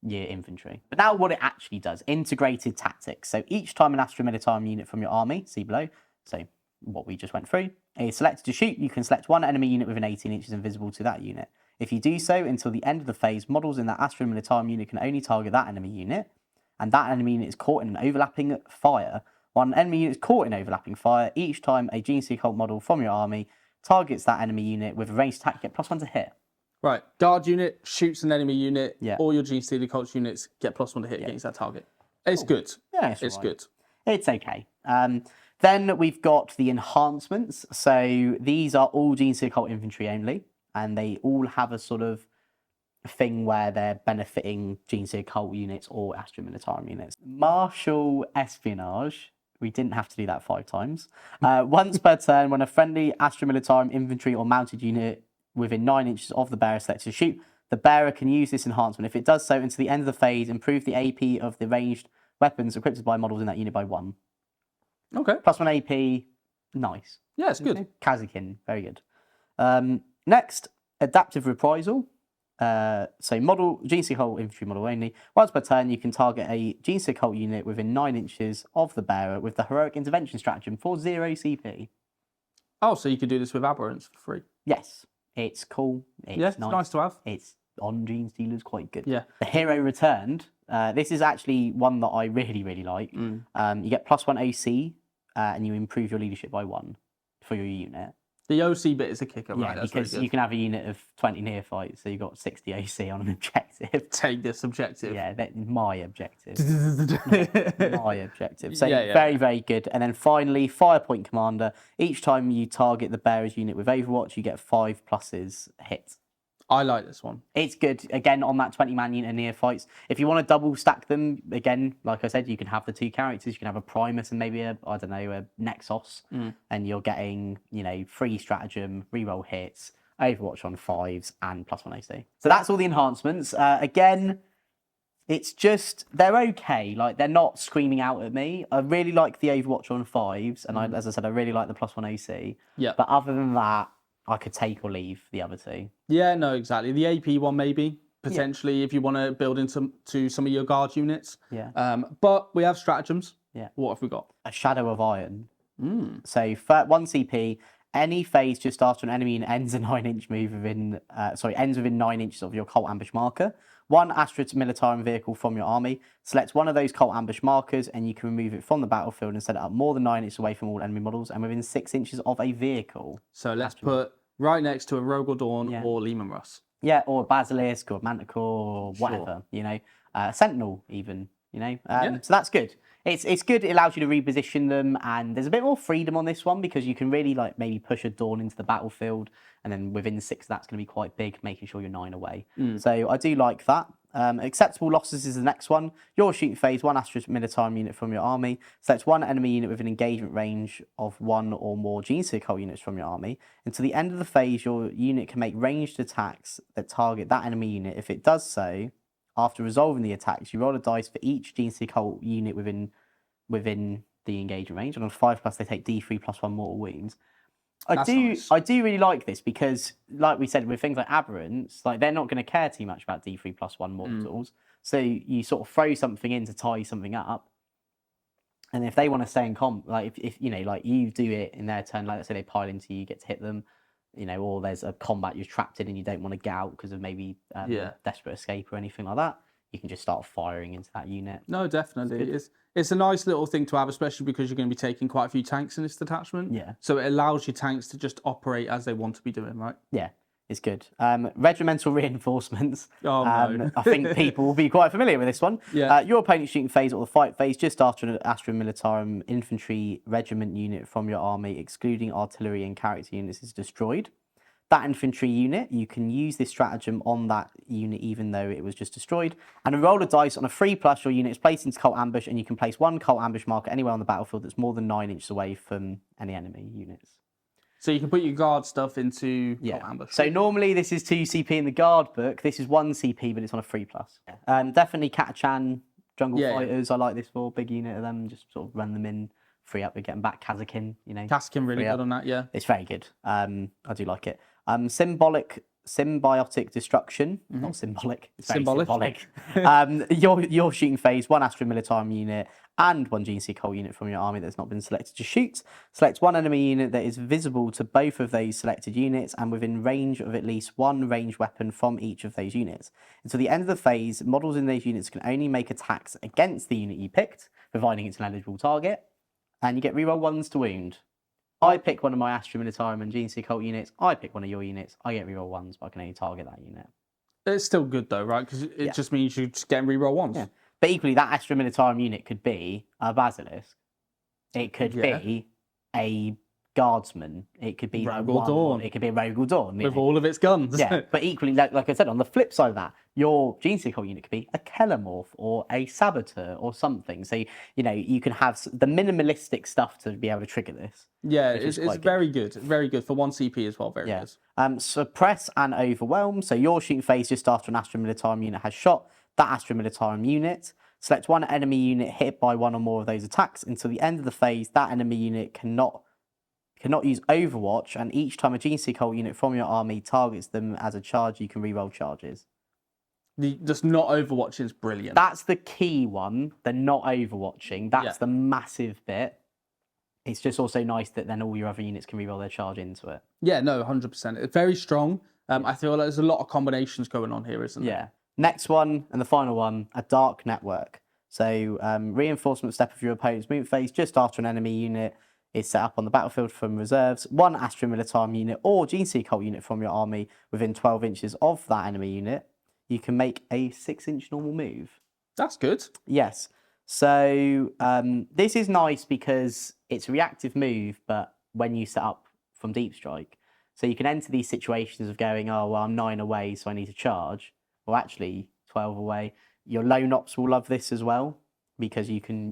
your infantry. But now what it actually does, integrated tactics. So each time an Astra Militarum unit from your army, see below, so what we just went through. Is selected to shoot, you can select one enemy unit within 18 inches invisible to that unit. If you do so, until the end of the phase, models in that Astra Militarum unit can only target that enemy unit, and that enemy unit is caught in an overlapping fire. One enemy unit is caught in overlapping fire. Each time a Genestealer Cult model from your army targets that enemy unit with a ranged attack, you get +1 to hit. Right. Guard unit shoots an enemy unit. Yeah. All your Genestealer Cults units get +1 to hit against that target. It's good. Yeah, it's good. It's okay. Then we've got the enhancements. So these are all Genestealer Cult infantry only, and they all have a sort of thing where they're benefiting Genestealer Cult units or Astra Militarum units. Martial Espionage. We didn't have to do that 5 times. Once per turn, when a friendly Astra Militarum infantry or mounted unit within 9 inches of the bearer selects to shoot, the bearer can use this enhancement. If it does so until the end of the phase, improve the AP of the ranged weapons equipped by models in that unit by 1. Okay. +1 AP, nice. Yeah, it's good. Kazakin, very good. Next, Adaptive Reprisal. So model Genestealer Cult infantry model only. Once per turn, you can target a Genestealer Cult unit within 9 inches of the bearer with the heroic intervention stratagem for 0 CP. Oh, so you could do this with aberrants for free. Yes, it's cool. It's nice to have. It's on Genestealers, quite good. Yeah. The Hero Returned. This is actually one that I really like. You get +1 OC, and you improve your leadership by 1 for your unit. The OC bit is a kicker, Yeah, right? That's because very good. you can have a unit of 20 neophytes, so you've got 60 OC on an objective. Take this objective. Yeah, that's my objective. My objective. So Yeah. very good. And then finally, Firepoint Commander. Each time you target the bearer's unit with Overwatch, you get 5+ hit. I like this one. It's good. Again, on that 20-man unit of neophytes. If you want to double stack them, again, like I said, you can have the 2 characters. You can have a Primus and maybe a Nexos. And you're getting, free stratagem, reroll hits, Overwatch on 5s, and +1 OC. So that's all the enhancements. Again, it's just, they're okay. Like, they're not screaming out at me. I really like the Overwatch on 5s. And as I said, I really like the +1 OC. Yeah. But other than that, I could take or leave the other 2. Yeah, no, exactly. The AP one, maybe, potentially, if you want to build into some of your guard units. Yeah. But we have stratagems. Yeah. What have we got? A Shadow of Iron. So, for 1 CP, any phase just after an enemy ends a 9-inch move ends within 9 inches of your Cult Ambush marker. 1 Astra Militarum vehicle from your army. Select one of those Cult Ambush markers, and you can remove it from the battlefield and set it up more than 9 inches away from all enemy models and within 6 inches of a vehicle. So let's put right next to a Rogue or Dawn or Lehman Russ. Yeah, or a Basilisk or a Manticore or whatever, Sentinel even, So that's good. It's good. It allows you to reposition them, and there's a bit more freedom on this one because you can really maybe push a Dawn into the battlefield, and then within 6 that's going to be quite big, making sure you're 9 away. So I do like that. Acceptable losses is the next one. Your shooting phase, 1 Astra Militarum unit from your army. Select 1 enemy unit with an engagement range of 1 or more Genestealer Cult units from your army. Until the end of the phase, your unit can make ranged attacks that target that enemy unit. If it does so, after resolving the attacks, you roll a dice for each Genestealer Cult unit within the engagement range. And on 5+, they take D3 +1 mortal wounds. I do really like this because, like we said, with things like aberrants, they're not going to care too much about D3 +1 mortals. So you sort of throw something in to tie something up, and if they want to stay in comp, if you do it in their turn, let's say they pile into you, get to hit them, or there's a combat you're trapped in and you don't want to get out because of maybe desperate escape or anything like that, you can just start firing into that unit. No, definitely. It's a nice little thing to have, especially because you're going to be taking quite a few tanks in this detachment. Yeah. So it allows your tanks to just operate as they want to be doing, right? Yeah, it's good. Regimental reinforcements. Oh, no. I think people will be quite familiar with this one. Yeah. Your opponent's shooting phase or the fight phase just after an Astra Militarum infantry regiment unit from your army, excluding artillery and character units, is destroyed. That infantry unit, you can use this stratagem on that unit even though it was just destroyed. And a roll of dice on a 3+, your unit is placed into Cult Ambush, and you can place 1 Cult Ambush marker anywhere on the battlefield that's more than 9 inches away from any enemy units. So you can put your guard stuff into Cult Ambush. So normally this is 2 CP in the guard book. This is 1 CP, but it's on a 3+. Definitely Catachan Jungle Fighters. I like this for big unit of them. Just sort of run them in, free up, and get them back. Kazakin, Kazakin really good on that, yeah. It's very good. I do like it. Symbolic symbiotic destruction, not symbolic. It's very Symbolic. symbolic. Your shooting phase, 1 Astra Militarum unit and 1 Genestealer Cult unit from your army that's not been selected to shoot. Select 1 enemy unit that is visible to both of those selected units and within range of at least 1 ranged weapon from each of those units. Until the end of the phase, models in those units can only make attacks against the unit you picked, providing it's an eligible target, and you get reroll 1s to wound. I pick one of my Astra Militarum and Genestealer Cult units. I pick one of your units. I get reroll 1s, but I can only target that unit. It's still good though, right? Because it just means you're just getting reroll 1s. Yeah. But equally, that Astra Militarum unit could be a Basilisk. It could be a Guardsman. It could be Rogal Dawn. It could be a Rogal Dawn. With all of its guns. Yeah, but equally, like I said, on the flip side of that, your Genestealer Cult unit could be a Kellamorph or a Saboteur or something. So, you can have the minimalistic stuff to be able to trigger this. Yeah, it's very good. Very good. For 1 CP as well, very good. Suppress and Overwhelm. So your shooting phase just after an Astra Militarum unit has shot that Astra Militarum unit. Select 1 enemy unit hit by 1 or more of those attacks. Until the end of the phase, that enemy unit cannot use Overwatch, and each time a Genestealer Cult unit from your army targets them as a charge, you can reroll charges. Just not overwatching is brilliant. That's the key one. The not overwatching. That's the massive bit. It's just also nice that then all your other units can reroll their charge into it. Yeah, no, 100%. It's very strong. I feel like there's a lot of combinations going on here, isn't there? Yeah. Next one and the final one, a Dark Network. So reinforcement step of your opponent's movement phase just after an enemy unit is set up on the battlefield from reserves. 1 Astra Militarum unit or Genestealer Cult unit from your army within 12 inches of that enemy unit. You can make a 6-inch normal move. That's good. Yes. So this is nice because it's a reactive move, but when you set up from Deep Strike. So you can enter these situations of going, oh, well, I'm 9 away, so I need to charge. Well, actually, 12 away. Your lone ops will love this as well because you can,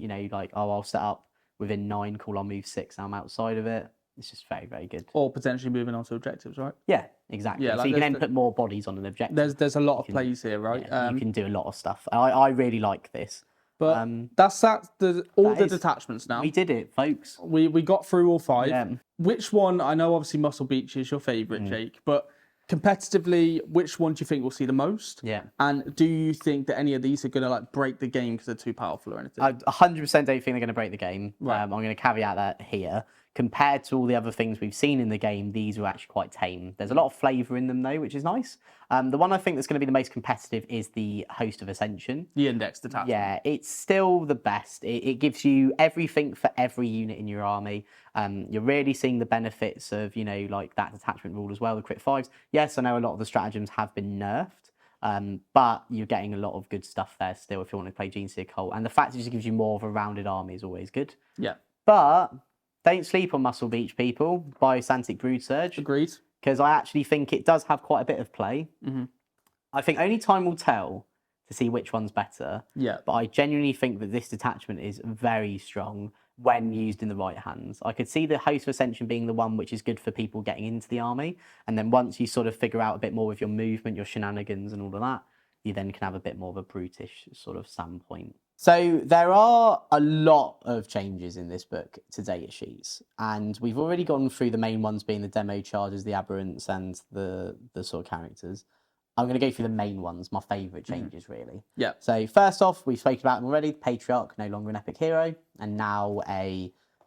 I'll set up within 9, cool, I'll move 6, and I'm outside of it. It's just very, very good. Or potentially moving on to objectives, right? Yeah, exactly. Yeah, so you can then put more bodies on an objective. There's a lot of plays here, right? Yeah, you can do a lot of stuff. I really like this. But that's the detachments now. We did it, folks. We got through all 5. Yeah. Which one? I know obviously Muscle Beach is your favourite, Jake, but competitively, which one do you think we'll see the most? Yeah. And do you think that any of these are going to break the game because they're too powerful or anything? I 100% don't think they're going to break the game. Right. I'm going to caveat that here. Compared to all the other things we've seen in the game, these are actually quite tame. There's a lot of flavour in them, though, which is nice. The one I think that's going to be the most competitive is the Host of Ascension. The Index detachment. Yeah, it's still the best. It gives you everything for every unit in your army. You're really seeing the benefits of, that detachment rule as well, the crit 5s. Yes, I know a lot of the stratagems have been nerfed, but you're getting a lot of good stuff there still if you want to play Genestealer Cult. And the fact that it just gives you more of a rounded army is always good. Yeah. But don't sleep on Muscle Beach, people. Biosanctic Broodsurge. Agreed. Because I actually think it does have quite a bit of play. Mm-hmm. I think only time will tell to see which one's better. Yeah. But I genuinely think that this detachment is very strong when used in the right hands. I could see the Host of Ascension being the one which is good for people getting into the army. And then once you sort of figure out a bit more with your movement, your shenanigans and all of that, you then can have a bit more of a brutish sort of standpoint. So there are a lot of changes in this book to data sheets, and we've already gone through the main ones being the demo charges, the aberrants, and the sort of characters. I'm going to go through the main ones, my favourite changes, really. Yeah. So first off, we've spoken about them already. The Patriarch, no longer an epic hero, and now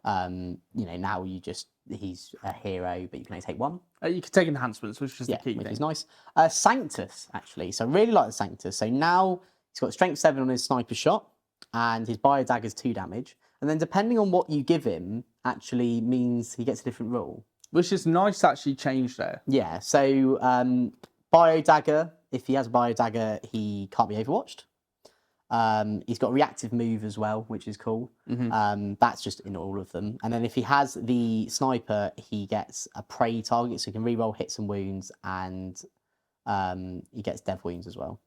now he's a hero, but you can only take 1. You can take enhancements, which is the key which thing. is nice. Sanctus, actually. So I really like the Sanctus. So now he's got strength 7 on his sniper shot, and his bio dagger's 2 damage. And then depending on what you give him, actually means he gets a different rule. Which is nice to actually change there. Yeah, so bio dagger, if he has a bio dagger, he can't be overwatched. He's got a reactive move as well, which is cool. Mm-hmm. That's just in all of them. And then if he has the sniper, he gets a prey target, so he can reroll hits and wounds, and he gets dev wounds as well.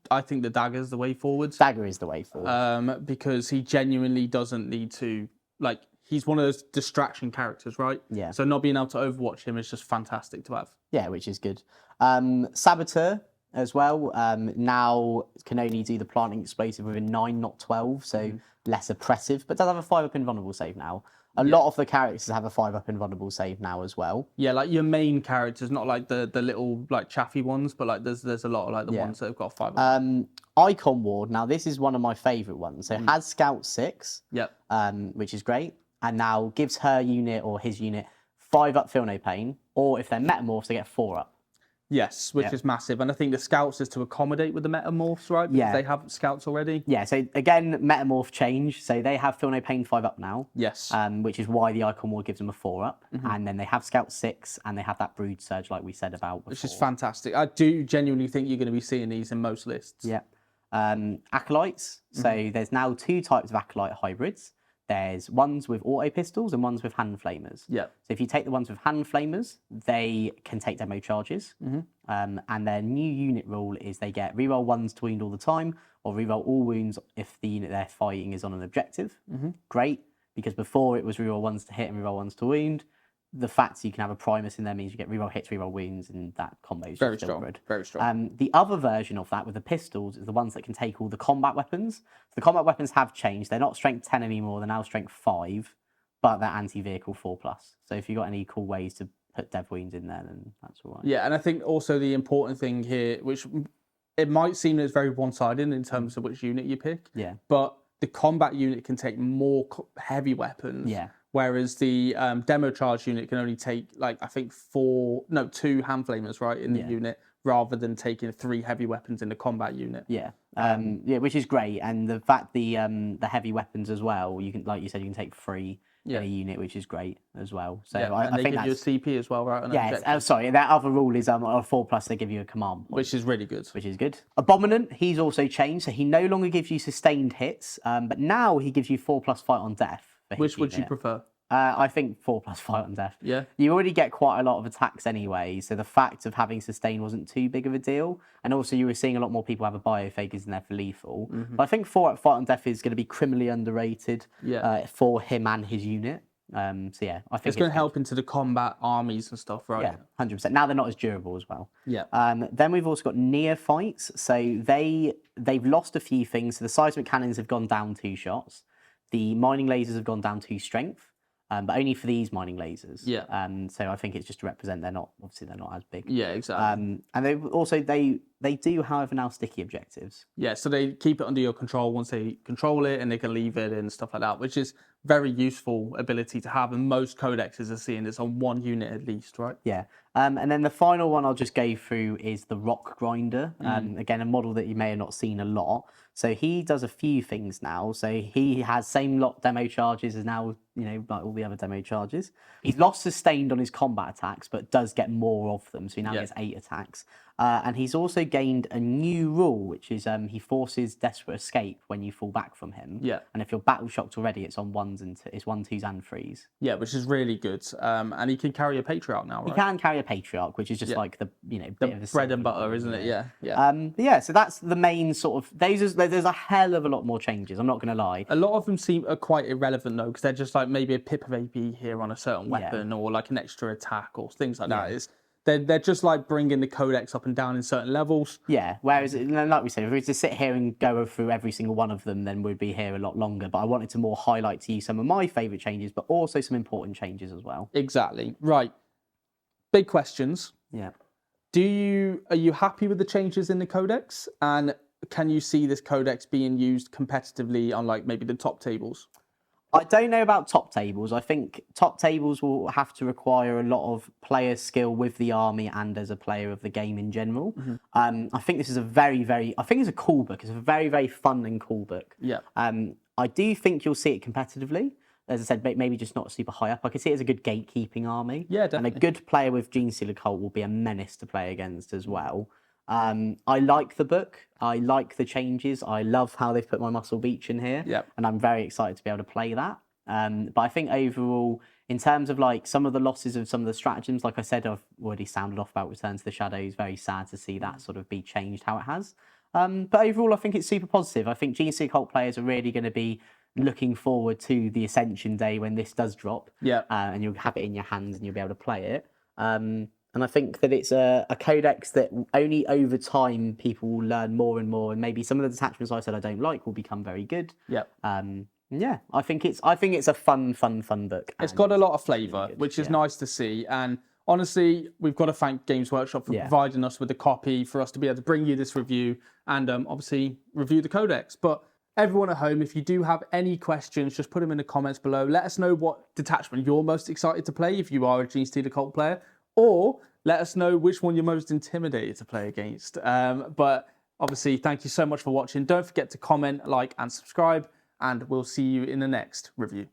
I think the dagger's the way forward. Dagger is the way forward. Because he genuinely doesn't need to, he's one of those distraction characters, right? Yeah. So not being able to overwatch him is just fantastic to have. Yeah, which is good. Saboteur as well, now can only do the planting explosive within 9, not 12, so less oppressive, but does have a 5-up invulnerable save now. A lot of the characters have a 5-up invulnerable save now as well. Yeah, like your main characters, not like the little like chaffy ones, but like there's a lot of like the ones that have got 5-up. Icon Ward, now this is one of my favourite ones. So it has Scout 6, Yep. which is great, and now gives her unit or his unit 5-up Feel No Pain, or if they're Metamorphs, they get 4-up. Yes, which is massive. And I think the Scouts is to accommodate with the Metamorphs, right? Because they have Scouts already. Yeah, so again, Metamorph change. So they have Feel No Pain 5-up now. Yes. Which is why the Icon Ward gives them a 4-up. And then they have Scout 6, and they have that Broodsurge like we said about before. Which is fantastic. I do genuinely think you're going to be seeing these in most lists. Yeah. Acolytes. So there's now 2 types of Acolyte hybrids. There's ones with auto pistols and ones with hand flamers. Yeah. So if you take the ones with hand flamers, they can take demo charges. And their new unit rule is they get reroll 1s to wound all the time, or reroll all wounds if the unit they're fighting is on an objective. Great, because before it was reroll 1s to hit and reroll 1s to wound. The fact you can have a Primus in there means you get reroll hits, reroll wounds, and that combo is Very still strong. good. Very strong. The other version of that with the pistols is the ones that can take all the combat weapons. So the combat weapons have changed. They're not strength 10 anymore. They're now strength 5, but they're anti-vehicle 4+. So if you've got any cool ways to put dev wounds in there, then that's all right. Yeah, and I think also the important thing here, which it might seem as very one-sided in terms of which unit you pick. Yeah. But the combat unit can take more heavy weapons. Yeah. Whereas the demo charge unit can only take, like, I think 2 hand flamers, right, in the unit, rather than taking 3 heavy weapons in the combat unit. Yeah, which is great. And the fact the heavy weapons as well, you can, like you said, you can take 3 in a unit, which is great as well. So I they think give you a CP as well, right? Sorry, that other rule is on a 4+, they give you a command point, Which is really good. which is good. Abominant, he's also changed, so he no longer gives you sustained hits, but now he gives you 4+ fight on death. Which would you prefer? I think 4+ fight on death. Yeah. You already get quite a lot of attacks anyway, so the fact of having sustain wasn't too big of a deal. And also you were seeing a lot more people have a biophagers in there for lethal. But I think 4+ fight on death is going to be criminally underrated for him and his unit. So yeah, I think it's going to help into the combat armies and stuff, right? Yeah, 100%. Now they're not as durable as well. Yeah. Then we've also got neophytes. So they've lost a few things. So the seismic cannons have gone down 2 shots. The mining lasers have gone down 2 strength. But only for these mining lasers. Yeah. So I think it's just to represent they're not as big. Yeah, exactly. And they do, however, now sticky objectives. Yeah, so they keep it under your control once they control it, and they can leave it and stuff like that, which is very useful ability to have. And most codexes are seeing this on 1 unit at least, right? Yeah. And then the final one I'll just go through is the Rock Grinder. Again, a model that you may have not seen a lot. So he does a few things now. So he has same lot demo charges as now, like all the other demo charges. He's lost sustained on his combat attacks, but does get more of them. So he now gets 8 attacks. And he's also gained a new rule, which is he forces Desperate Escape when you fall back from him. Yeah. And if you're battle shocked already, it's on 1s and it's 1, 2s and 3s. Yeah, which is really good. And he can carry a Patriarch now, right? He can carry a Patriarch, which is just like the bit of a bread and butter, isn't it? Yeah. Yeah. So that's the main sort of. There's a hell of a lot more changes. I'm not going to lie. A lot of them are quite irrelevant though, because they're just like maybe a pip of AP here on a certain weapon, or like an extra attack or things like that. They're just like bringing the codex up and down in certain levels. Yeah, whereas, like we said, if we were to sit here and go through every single one of them, then we'd be here a lot longer. But I wanted to more highlight to you some of my favourite changes, but also some important changes as well. Exactly. Right. Big questions. Yeah. Are you happy with the changes in the codex? And can you see this codex being used competitively on like maybe the top tables? I don't know about top tables. I think top tables will have to require a lot of player skill with the army and as a player of the game in general. I think this is I think it's a cool book. It's a very, very fun and cool book. Yeah. I do think you'll see it competitively. As I said, maybe just not super high up. I can see it as a good gatekeeping army. Yeah, definitely. And a good player with Genestealer Cult will be a menace to play against as well. I like the book. I like the changes. I love how they've put my Muscle Beach in here. Yep. And I'm very excited to be able to play that. But I think overall, in terms of like some of the losses of some of the stratagems, like I said, I've already sounded off about Return to the Shadows. Very sad to see that sort of be changed how it has. But overall, I think it's super positive. I think Genestealer Cult players are really going to be looking forward to the Ascension day when this does drop. Yeah. And you'll have it in your hands and you'll be able to play it. And I think that it's a codex that only over time people will learn more and more. And maybe some of the detachments I said I don't like will become very good. Yep. Yeah, I think it's a fun book. It's got a lot of flavour, which is nice to see. And honestly, we've got to thank Games Workshop for providing us with a copy for us to be able to bring you this review and obviously review the codex. But everyone at home, if you do have any questions, just put them in the comments below. Let us know what detachment you're most excited to play if you are a Genestealer Cult player, or let us know which one you're most intimidated to play against. But obviously, thank you so much for watching. Don't forget to comment, like, and subscribe, and we'll see you in the next review.